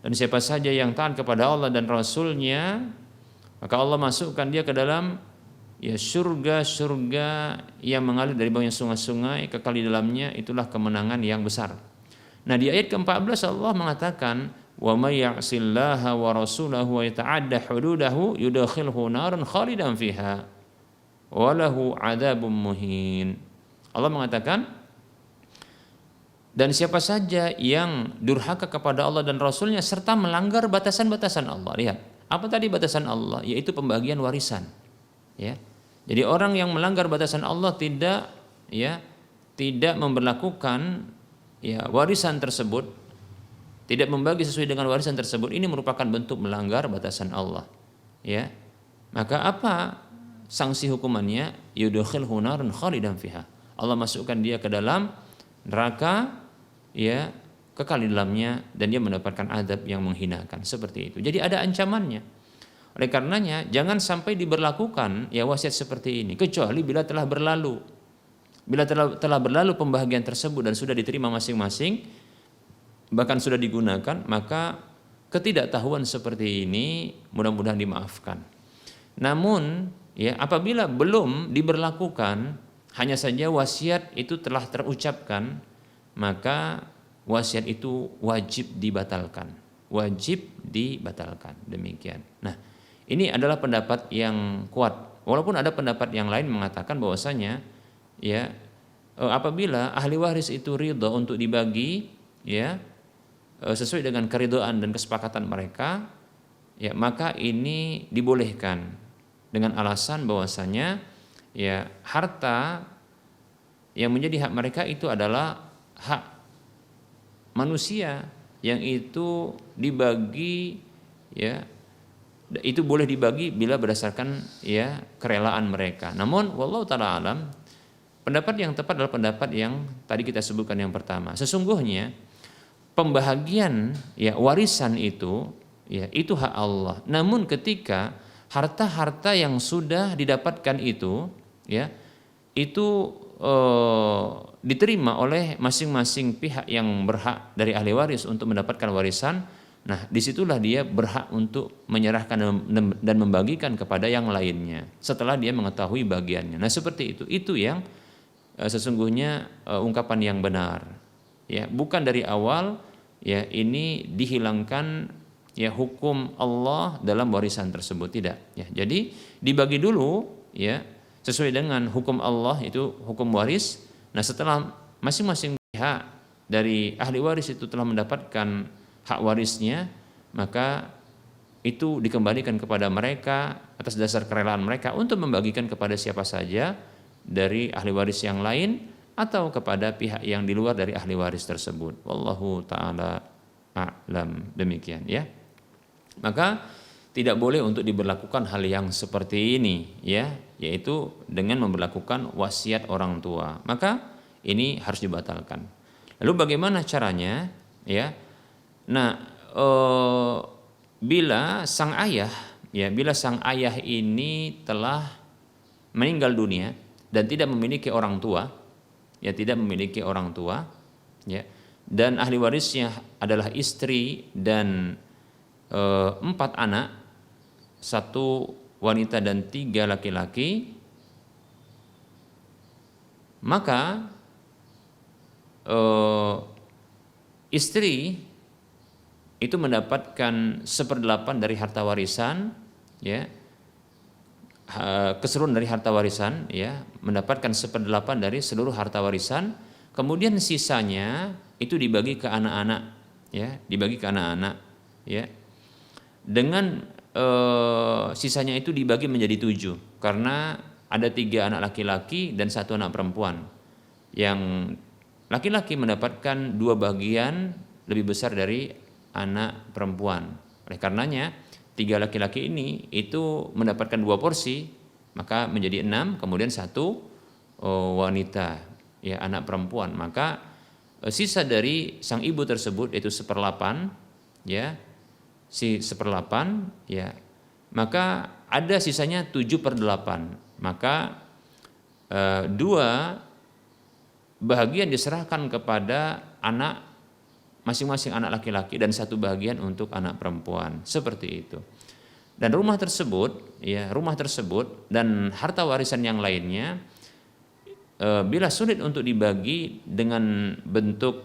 dan siapa saja yang taat kepada Allah dan Rasulnya maka Allah masukkan dia ke dalam, ya, surga-surga yang mengalir dari bawahnya sungai-sungai, kekal di dalamnya. Itulah kemenangan yang besar. Nah, di ayat ke-14 Allah mengatakan wa may ya'sillaha wa rasulahu wa yata'adda hududahu yudkhilhu naran khalidan fiha wa lahu 'adzabun muhin. Allah mengatakan, dan siapa saja yang durhaka kepada Allah dan Rasulnya serta melanggar batasan-batasan Allah. Lihat, apa tadi batasan Allah? Yaitu pembagian warisan, ya. Jadi orang yang melanggar batasan Allah tidak, ya, tidak memberlakukan, ya, warisan tersebut, tidak membagi sesuai dengan warisan tersebut, ini merupakan bentuk melanggar batasan Allah, ya. Maka apa sanksi hukumannya? Yudkhilhu naran khalidan fiha. Allah masukkan dia ke dalam neraka, ya, kekal di dalamnya, dan dia mendapatkan azab yang menghinakan, seperti itu. Jadi ada ancamannya. Oleh karenanya jangan sampai diberlakukan, ya, wasiat seperti ini kecuali bila telah berlalu. Bila telah berlalu pembahagian tersebut dan sudah diterima masing-masing, bahkan sudah digunakan, maka ketidaktahuan seperti ini mudah-mudahan dimaafkan. Namun, ya, apabila belum diberlakukan, hanya saja wasiat itu telah terucapkan, maka wasiat itu wajib dibatalkan. Wajib dibatalkan. Demikian. Nah, ini adalah pendapat yang kuat. Walaupun ada pendapat yang lain mengatakan bahwasanya, ya, apabila ahli waris itu ridho untuk dibagi, ya, sesuai dengan keridhaan dan kesepakatan mereka, ya, maka ini dibolehkan. dengan alasan bahwasanya ya harta yang menjadi hak mereka itu adalah hak manusia yang itu dibagi, ya itu boleh dibagi bila berdasarkan ya kerelaan mereka. Namun wallahu taala alam, pendapat yang tepat adalah pendapat yang tadi kita sebutkan yang pertama. Sesungguhnya pembahagian ya warisan itu ya itu hak Allah. Namun ketika harta-harta yang sudah didapatkan itu ya itu diterima oleh masing-masing pihak yang berhak dari ahli waris untuk mendapatkan warisan, nah disitulah dia berhak untuk menyerahkan dan membagikan kepada yang lainnya setelah dia mengetahui bagiannya. Nah seperti itu yang sesungguhnya ungkapan yang benar, ya bukan dari awal ya ini dihilangkan ya hukum Allah dalam warisan tersebut, tidak ya. Jadi dibagi dulu ya sesuai dengan hukum Allah, itu hukum waris. Nah setelah masing-masing pihak dari ahli waris itu telah mendapatkan hak warisnya, maka itu dikembalikan kepada mereka atas dasar kerelaan mereka untuk membagikan kepada siapa saja dari ahli waris yang lain atau kepada pihak yang di luar dari ahli waris tersebut. Wallahu ta'ala a'lam, demikian ya. Maka tidak boleh untuk diberlakukan hal yang seperti ini ya, yaitu dengan memberlakukan wasiat orang tua. Maka ini harus dibatalkan. Lalu bagaimana caranya ya? Nah, bila sang ayah ini telah meninggal dunia dan tidak memiliki orang tua, ya dan ahli warisnya adalah istri dan 4 anak, 1 wanita dan 3 laki-laki, maka istri itu mendapatkan 1/8 dari harta warisan, ya keseluruhan dari harta warisan, ya mendapatkan 1/8 dari seluruh harta warisan. Kemudian sisanya itu dibagi ke anak-anak, ya dengan sisanya itu dibagi menjadi 7 karena ada 3 anak laki-laki dan 1 anak perempuan. Yang laki-laki mendapatkan 2 bagian lebih besar dari anak perempuan. Oleh karenanya 3 laki-laki ini itu mendapatkan 2 porsi, maka menjadi 6, kemudian 1 wanita, ya anak perempuan. Maka sisa dari sang ibu tersebut yaitu 1/8, ya si 1/8, ya maka ada sisanya 7/8. Maka 2 bagian diserahkan kepada anak masing-masing, anak laki-laki, dan 1 bagian untuk anak perempuan, seperti itu. Dan rumah tersebut dan harta warisan yang lainnya bila sulit untuk dibagi dengan bentuk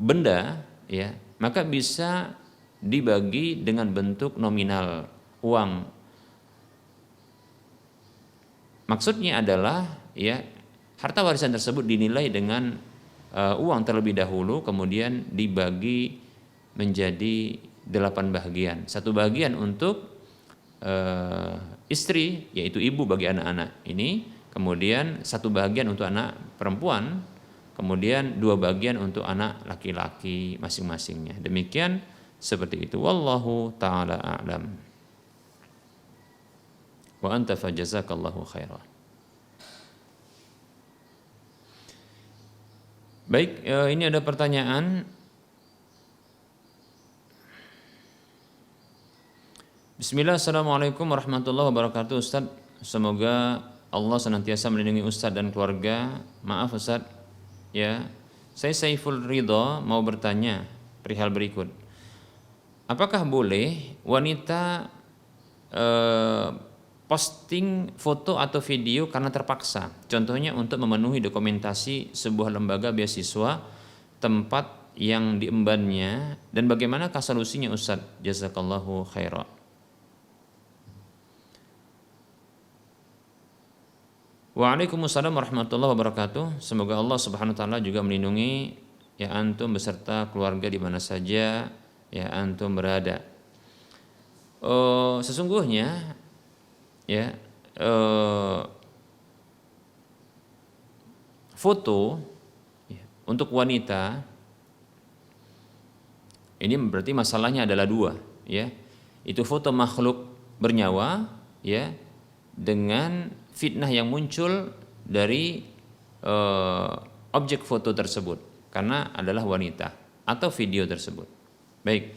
benda, ya maka bisa dibagi dengan bentuk nominal uang. Maksudnya adalah ya harta warisan tersebut dinilai dengan uang terlebih dahulu, kemudian dibagi menjadi 8 bagian. 1 bagian untuk istri, yaitu ibu bagi anak-anak ini, kemudian 1 bagian untuk anak perempuan, kemudian 2 bagian untuk anak laki-laki masing-masingnya. Demikian, seperti itu. Wallahu ta'ala a'lam. Wa anta fajazakallahu khairan. Baik, ini ada pertanyaan. Bismillah, assalamualaikum warahmatullahi wabarakatuh. Ustaz, semoga Allah senantiasa melindungi Ustaz dan keluarga. Maaf Ustaz, ya saya Saiful Ridho mau bertanya perihal berikut. Apakah boleh wanita posting foto atau video karena terpaksa, contohnya untuk memenuhi dokumentasi sebuah lembaga beasiswa tempat yang diembannya, dan bagaimanakah solusinya Ustaz? Jazakallahu khairan. Waalaikumsalam warahmatullahi wabarakatuh. Semoga Allah Subhanahu wa taala juga melindungi ya antum beserta keluarga di mana saja ya antum berada. Sesungguhnya ya eh, foto ya, untuk wanita ini berarti masalahnya adalah dua, ya. Itu foto makhluk bernyawa, ya, dengan fitnah yang muncul dari objek foto tersebut karena adalah wanita atau video tersebut. Baik,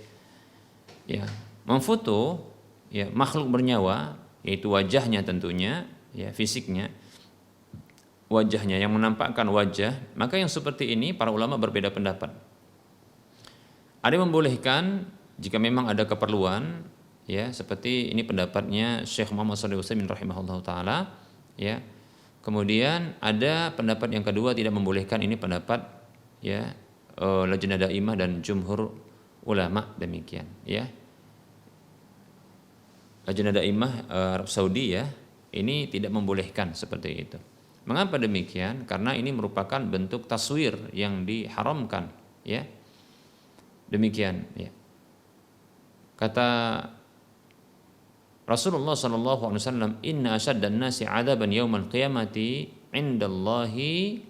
ya, memfoto ya makhluk bernyawa yaitu wajahnya tentunya, ya, fisiknya, wajahnya yang menampakkan wajah, maka yang seperti ini para ulama berbeda pendapat. Ada yang membolehkan jika memang ada keperluan, ya, seperti ini pendapatnya Syekh Muhammad Shalih Utsaimin rahimahullah taala, ya. Kemudian ada pendapat yang kedua tidak membolehkan, ini pendapat ya Lajnah Daimah dan jumhur ulama demikian, ya. Lajnah Daimah Arab Saudi, ya, ini tidak membolehkan seperti itu. Mengapa demikian? Karena ini merupakan bentuk taswir yang diharamkan, ya. Demikian, ya. Kata Rasulullah sallallahu alaihi wasallam, "Inna asyaddan nasi 'adaban yaumal qiyamati 'indallahi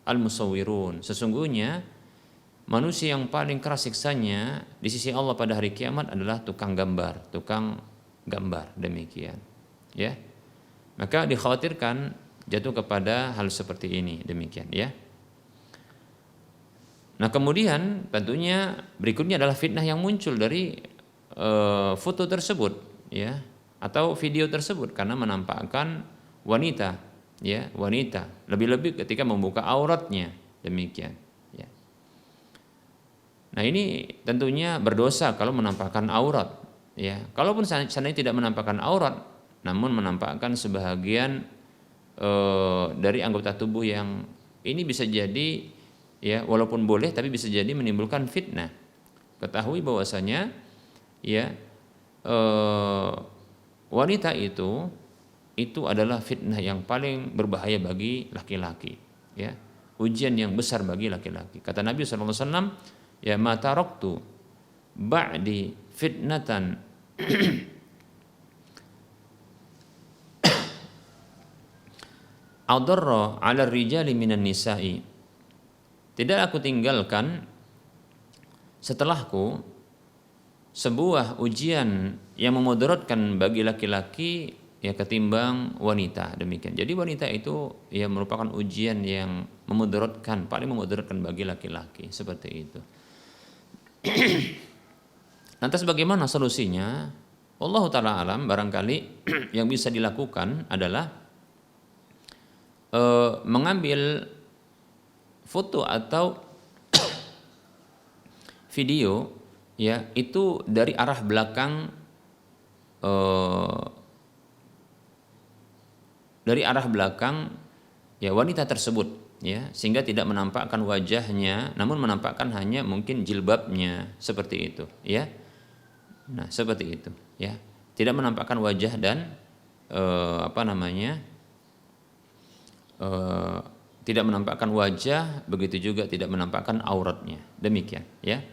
al-musawwirun." Sesungguhnya manusia yang paling keras siksanya di sisi Allah pada hari kiamat adalah tukang gambar, demikian. Ya. Maka dikhawatirkan jatuh kepada hal seperti ini, demikian, ya. Nah, kemudian tentunya berikutnya adalah fitnah yang muncul dari foto tersebut, ya, atau video tersebut karena menampakkan wanita, ya, wanita, lebih-lebih ketika membuka auratnya, demikian, ya. Nah, ini tentunya berdosa kalau menampakkan aurat, ya. Kalaupun seandainya tidak menampakkan aurat, namun menampakkan sebahagian dari anggota tubuh yang ini bisa jadi, ya, walaupun boleh tapi bisa jadi menimbulkan fitnah. Ketahui bahwasanya, ya, wanita itu adalah fitnah yang paling berbahaya bagi laki-laki, ya, ujian yang besar bagi laki-laki. Kata Nabi SAW, ya, ma taraktu ba'di fitnatan adarra 'ala rijali minan nisa'i. Tidak aku tinggalkan setelahku sebuah ujian yang memudaratkan bagi laki-laki, ya, ketimbang wanita, demikian. Jadi wanita itu, ya, merupakan ujian yang memudaratkan, paling memudaratkan bagi laki-laki, seperti itu. Lantas bagaimana solusinya? Wallahu taala alam, barangkali yang bisa dilakukan adalah mengambil foto atau video, ya, itu dari arah belakang, ya, wanita tersebut, ya, sehingga tidak menampakkan wajahnya, namun menampakkan hanya mungkin jilbabnya, seperti itu, ya. Nah, seperti itu, ya, tidak menampakkan wajah dan tidak menampakkan wajah, begitu juga tidak menampakkan auratnya, demikian, ya.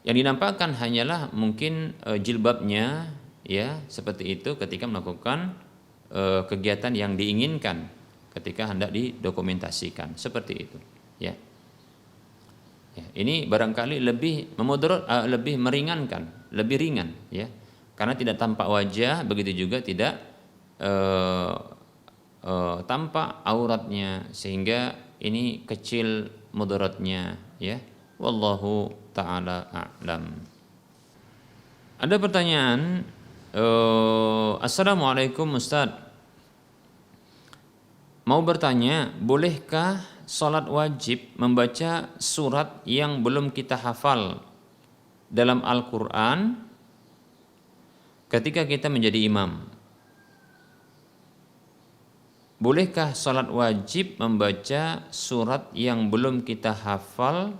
Yang dinampakkan hanyalah mungkin jilbabnya, ya, seperti itu ketika melakukan kegiatan yang diinginkan ketika hendak didokumentasikan, seperti itu, ya. Ya, ini barangkali lebih lebih meringankan, lebih ringan, ya, karena tidak tampak wajah, begitu juga tidak tampak auratnya, sehingga ini kecil mudaratnya, ya. Wallahu taala a'lam. Ada pertanyaan, Assalamualaikum Ustaz, mau bertanya, bolehkah sholat wajib membaca surat yang belum kita hafal dalam Al-Quran ketika kita menjadi imam? Bolehkah sholat wajib membaca surat yang belum kita hafal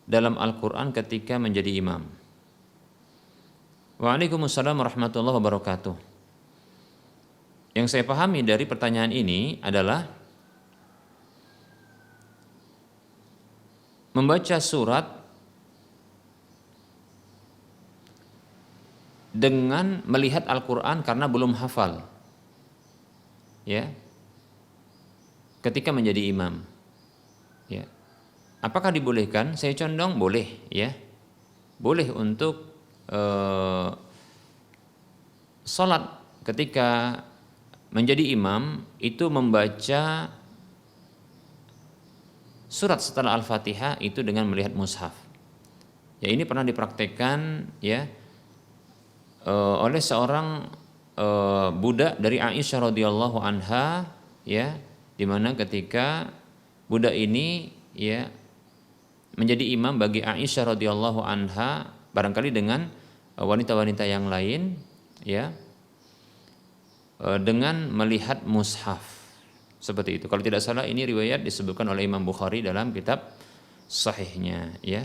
dalam Al-Quran ketika menjadi imam? Waalaikumsalam warahmatullahi wabarakatuh. Yang saya pahami dari pertanyaan ini adalah membaca surat dengan melihat Al-Qur'an karena belum hafal. Ya. Ketika menjadi imam. Ya. Apakah dibolehkan? Saya condong boleh, ya. Boleh untuk salat ketika menjadi imam itu membaca surat setelah Al-Fatihah itu dengan melihat mushaf. Ya, ini pernah dipraktekkan, ya, oleh seorang budak dari Aisyah radhiyallahu anha, ya, di mana ketika budak ini, ya, menjadi imam bagi Aisyah radhiyallahu anha barangkali dengan wanita-wanita yang lain, ya, dengan melihat mushaf seperti itu. Kalau tidak salah ini riwayat disebutkan oleh Imam Bukhari dalam kitab sahihnya, ya.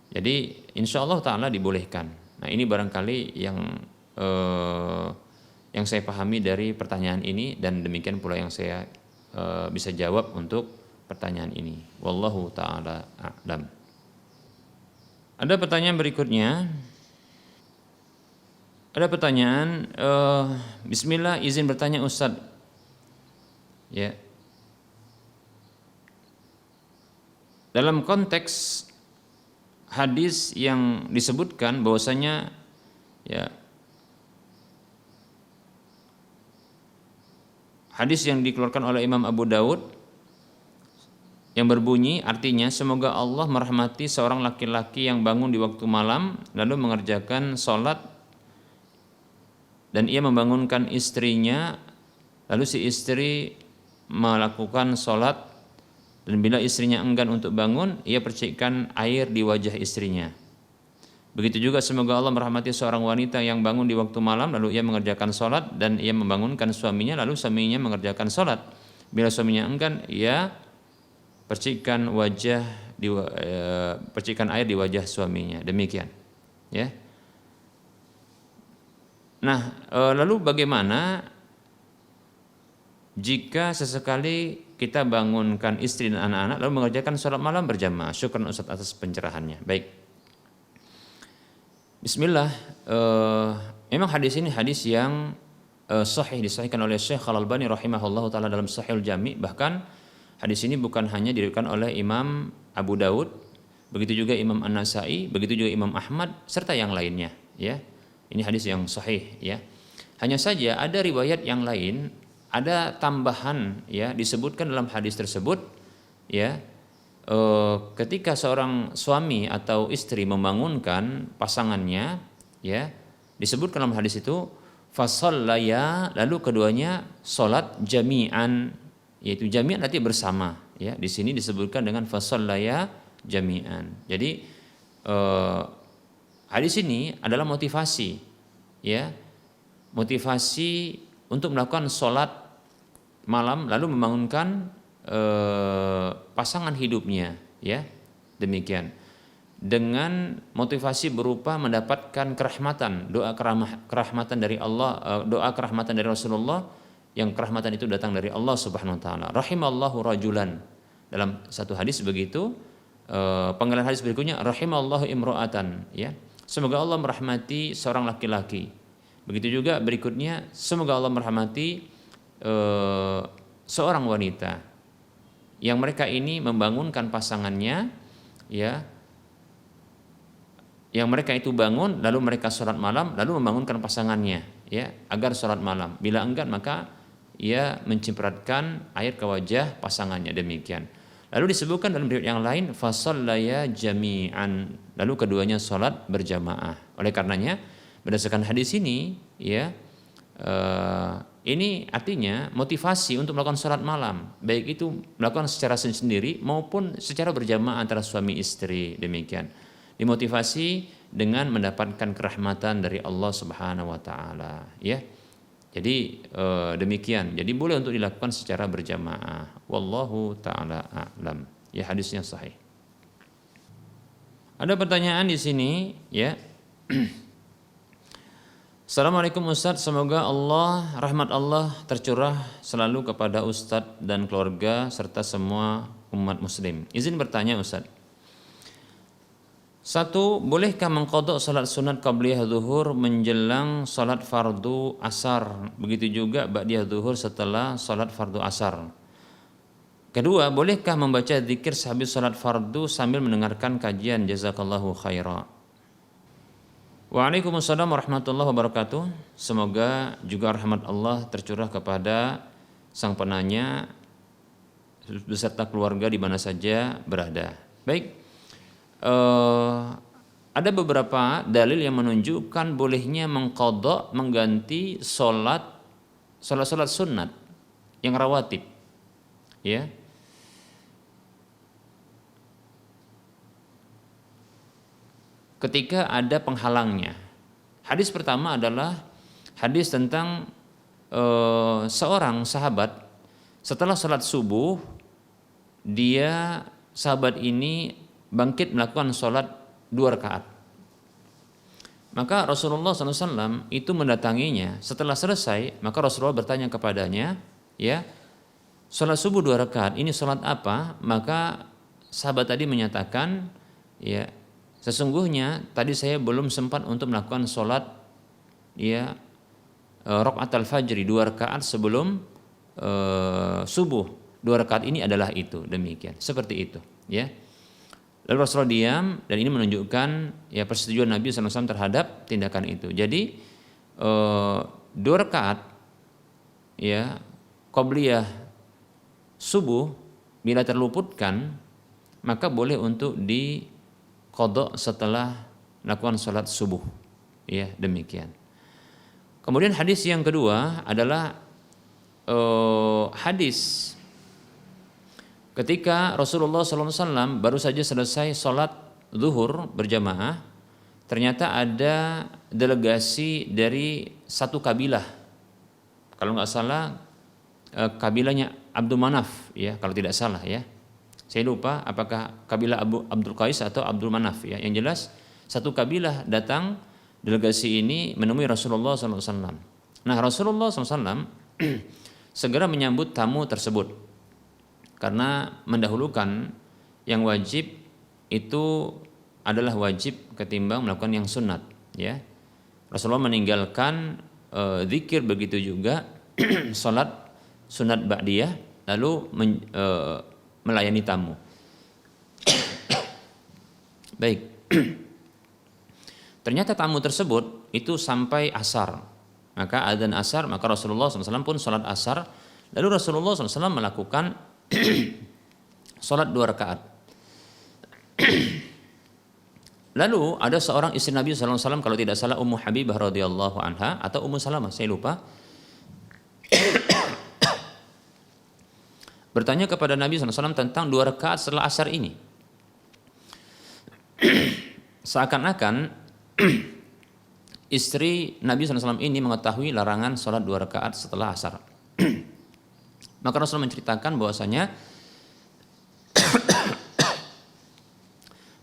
Jadi insya Allah Ta'ala dibolehkan. Nah, ini barangkali yang saya pahami dari pertanyaan ini, dan demikian pula yang saya bisa jawab untuk pertanyaan ini. Wallahu ta'ala a'lam. Ada pertanyaan berikutnya. Ada pertanyaan, Bismillah, izin bertanya Ustadz. Ya. Dalam konteks hadis yang disebutkan bahwasanya, ya, hadis yang dikeluarkan oleh Imam Abu Daud yang berbunyi artinya semoga Allah merahmati seorang laki-laki yang bangun di waktu malam lalu mengerjakan sholat dan ia membangunkan istrinya, lalu si istri melakukan sholat dan bila istrinya enggan untuk bangun ia percikkan air di wajah istrinya. Begitu juga semoga Allah merahmati seorang wanita yang bangun di waktu malam lalu ia mengerjakan sholat dan ia membangunkan suaminya lalu suaminya mengerjakan sholat. Bila suaminya enggan ia percikan air di wajah suaminya. Demikian, ya. Nah, lalu bagaimana jika sesekali kita bangunkan istri dan anak-anak lalu mengerjakan sholat malam berjamaah? Syukran Ustaz atas pencerahannya. Baik. Bismillah. Memang hadis ini hadis yang sahih, disahihkan oleh Syekh Al-Albani rahimahullah taala dalam Sahihul Jami'. Bahkan hadis ini bukan hanya diriwayatkan oleh Imam Abu Daud, begitu juga Imam An-Nasa'i, begitu juga Imam Ahmad serta yang lainnya, ya. Ini hadis yang sahih, ya. Hanya saja ada riwayat yang lain, ada tambahan, ya, disebutkan dalam hadis tersebut, ya. Ketika seorang suami atau istri membangunkan pasangannya, ya, disebutkan dalam hadis itu fasallaya, lalu keduanya salat jami'an, yaitu jami'an artinya bersama, ya. Di sini disebutkan dengan fasallaya jami'an. Jadi hadis ini adalah motivasi, ya, motivasi untuk melakukan sholat malam lalu membangunkan pasangan hidupnya, ya, demikian. Dengan motivasi berupa mendapatkan kerahmatan, doa kerahmatan dari Allah, doa kerahmatan dari Rasulullah, yang kerahmatan itu datang dari Allah Subhanahu wa taala. Rahimallahu rajulan. Dalam satu hadis begitu, penggalan hadis berikutnya rahimallahu imro'atan, ya. Semoga Allah merahmati seorang laki-laki. Begitu juga berikutnya, semoga Allah merahmati seorang wanita yang mereka ini membangunkan pasangannya, ya, yang mereka itu bangun lalu mereka sholat malam lalu membangunkan pasangannya, ya, agar sholat malam. Bila enggan maka ia mencipratkan air ke wajah pasangannya. Demikian. Lalu disebutkan dalam riwayat yang lain fasallaya jami'an, lalu keduanya sholat berjamaah. Oleh karenanya berdasarkan hadis ini, ya, ini artinya motivasi untuk melakukan sholat malam, baik itu melakukan secara sendiri maupun secara berjamaah antara suami istri. Demikian, dimotivasi dengan mendapatkan kerahmatan dari Allah Subhanahu wa taala, ya. Jadi demikian. Jadi boleh untuk dilakukan secara berjamaah. Wallahu taala a'lam. Ya, hadisnya sahih. Ada pertanyaan di sini, ya. Assalamualaikum Ustadz, semoga rahmat Allah tercurah selalu kepada Ustadz dan keluarga serta semua umat muslim. Izin bertanya Ustadz, Satu, bolehkah mengqadha salat sunat qabliyah zuhur menjelang salat fardu asar? Begitu juga ba'diyah zuhur setelah salat fardu asar. Kedua, bolehkah membaca zikir sehabis salat fardu sambil mendengarkan kajian? Jazakallahu khaira. Waalaikumsalam warahmatullahi wabarakatuh. Semoga juga rahmat Allah tercurah kepada sang penanya beserta keluarga di mana saja berada. Baik. Ada beberapa dalil yang menunjukkan bolehnya mengqadha mengganti salat sunat yang rawatib, ya. Ketika ada penghalangnya. Hadis pertama adalah hadis tentang seorang sahabat setelah salat subuh, sahabat ini bangkit melakukan sholat 2 rakaat. Maka Rasulullah SAW itu mendatanginya. Setelah selesai, maka Rasulullah bertanya kepadanya, ya, sholat subuh 2 rakaat, ini sholat apa? Maka sahabat tadi menyatakan, ya, sesungguhnya tadi saya belum sempat untuk melakukan sholat, ya, rakaat al-fajri 2 rakaat sebelum subuh. 2 rakaat ini adalah itu, demikian, seperti itu, ya. Lalu Rasulullah diam, dan ini menunjukkan ya persetujuan Nabi SAW terhadap tindakan itu. Jadi 2 rakaat ya qabliyah subuh bila terluputkan maka boleh untuk diqadha setelah melakukan salat subuh. Ya, demikian. Kemudian hadis yang kedua adalah hadis ketika Rasulullah SAW baru saja selesai sholat zuhur berjamaah, ternyata ada delegasi dari satu kabilah, kalau nggak salah kabilahnya Abdul Manaf, ya, kalau tidak salah, ya, saya lupa apakah kabilah Abdul Qais atau Abdul Manaf, ya. Yang jelas satu kabilah datang, delegasi ini menemui Rasulullah SAW. Nah, Rasulullah SAW segera menyambut tamu tersebut, karena mendahulukan yang wajib itu adalah wajib ketimbang melakukan yang sunat, ya. Rasulullah meninggalkan zikir, begitu juga salat sunat ba'diyah, lalu melayani tamu. Baik. Ternyata tamu tersebut itu sampai asar. Maka adzan asar, maka Rasulullah SAW pun salat asar. Lalu Rasulullah SAW melakukan sholat 2 rakaat. Lalu ada seorang istri Nabi SAW, kalau tidak salah Ummu Habibah radhiyallahu anha atau Ummu Salamah, saya lupa, bertanya kepada Nabi SAW tentang 2 rakaat setelah asar ini. Seakan-akan istri Nabi SAW ini mengetahui larangan sholat 2 rakaat setelah asar. Maka Rasul menceritakan bahwasanya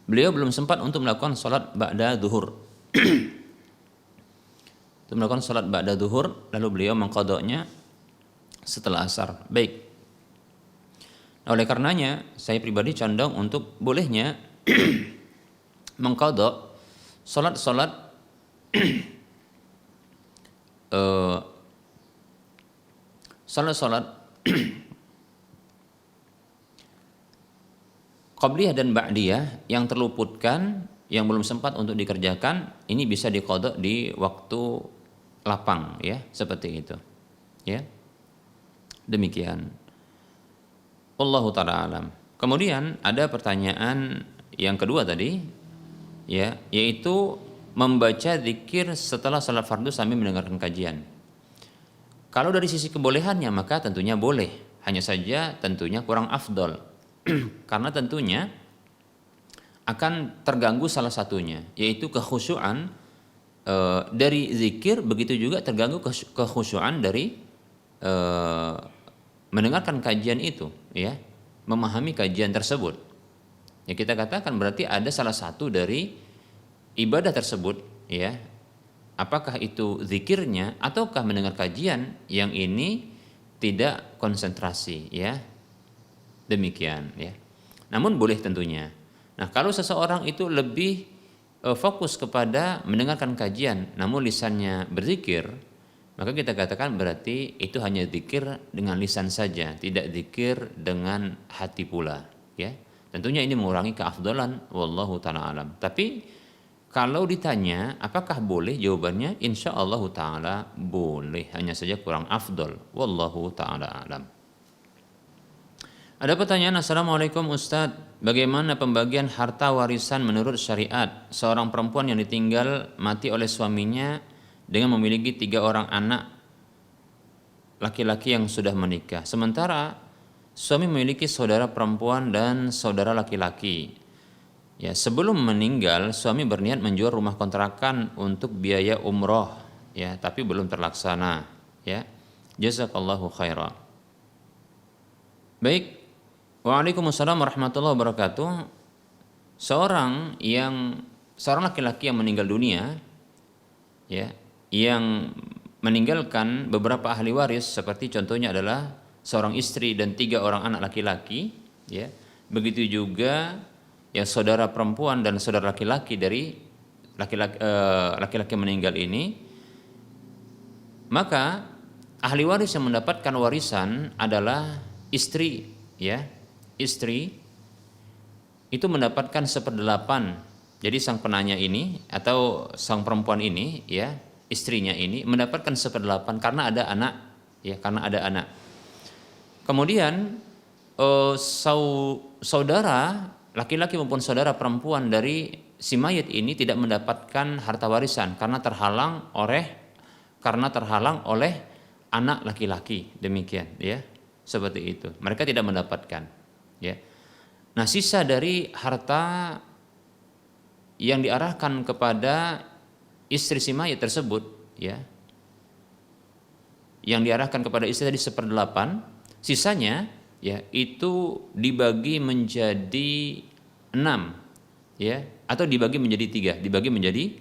beliau belum sempat untuk melakukan sholat ba'da zuhur. Untuk melakukan sholat ba'da zuhur, lalu beliau mengqadhanya setelah asar. Baik. Nah, oleh karenanya saya pribadi condong untuk bolehnya mengqadha sholat-sholat salat-salat qabliyah dan ba'diyah yang terluputkan, yang belum sempat untuk dikerjakan, ini bisa diqadha di waktu lapang, ya, seperti itu, ya. Demikian. Wallahu ta'ala alam. Kemudian ada pertanyaan yang kedua tadi, ya, yaitu membaca zikir setelah salat fardu sambil mendengarkan kajian. Kalau dari sisi kebolehannya maka tentunya boleh, hanya saja tentunya kurang afdol. Karena tentunya akan terganggu salah satunya, yaitu kekhusyuan dari zikir, begitu juga terganggu kekhusyuan dari mendengarkan kajian itu, ya, memahami kajian tersebut. Ya, kita katakan berarti ada salah satu dari ibadah tersebut, ya, apakah itu zikirnya ataukah mendengar kajian yang ini tidak konsentrasi, ya. Demikian, ya. Namun boleh tentunya. Nah, kalau seseorang itu lebih fokus kepada mendengarkan kajian namun lisannya berzikir, maka kita katakan berarti itu hanya zikir dengan lisan saja, tidak zikir dengan hati pula, ya. Tentunya ini mengurangi keafdalan, wallahu taala alam. Tapi kalau ditanya apakah boleh, jawabannya insyaallah taala boleh, hanya saja kurang afdol, wallahu taala alam. Ada pertanyaan, Assalamualaikum Ustadz, bagaimana pembagian harta warisan menurut syariat seorang perempuan yang ditinggal mati oleh suaminya dengan memiliki 3 orang anak laki-laki yang sudah menikah, sementara suami memiliki saudara perempuan dan saudara laki-laki. Ya, sebelum meninggal suami berniat menjual rumah kontrakan untuk biaya umroh, ya, tapi belum terlaksana, ya. Jazakallahu khairan. Baik. Waalaikumsalam warahmatullahi wabarakatuh. Seorang laki-laki yang meninggal dunia, ya, yang meninggalkan beberapa ahli waris, seperti contohnya adalah seorang istri dan 3 orang anak laki-laki, ya. Begitu juga ya saudara perempuan dan saudara laki-laki dari laki-laki meninggal ini, maka ahli waris yang mendapatkan warisan adalah istri, ya. Istri itu mendapatkan 1/8. Jadi sang penanya ini atau sang perempuan ini, ya, istrinya ini mendapatkan 1/8 karena ada anak, ya, karena ada anak. Kemudian saudara laki-laki maupun saudara perempuan dari si mayit ini tidak mendapatkan harta warisan karena terhalang oleh anak laki-laki, demikian, ya, seperti itu. Mereka tidak mendapatkan. Ya. Nah, sisa dari harta yang diarahkan kepada istri si mayit tersebut, ya, yang diarahkan kepada istri tadi 1/8, sisanya, ya, itu dibagi menjadi 6, ya, atau dibagi menjadi 3, dibagi menjadi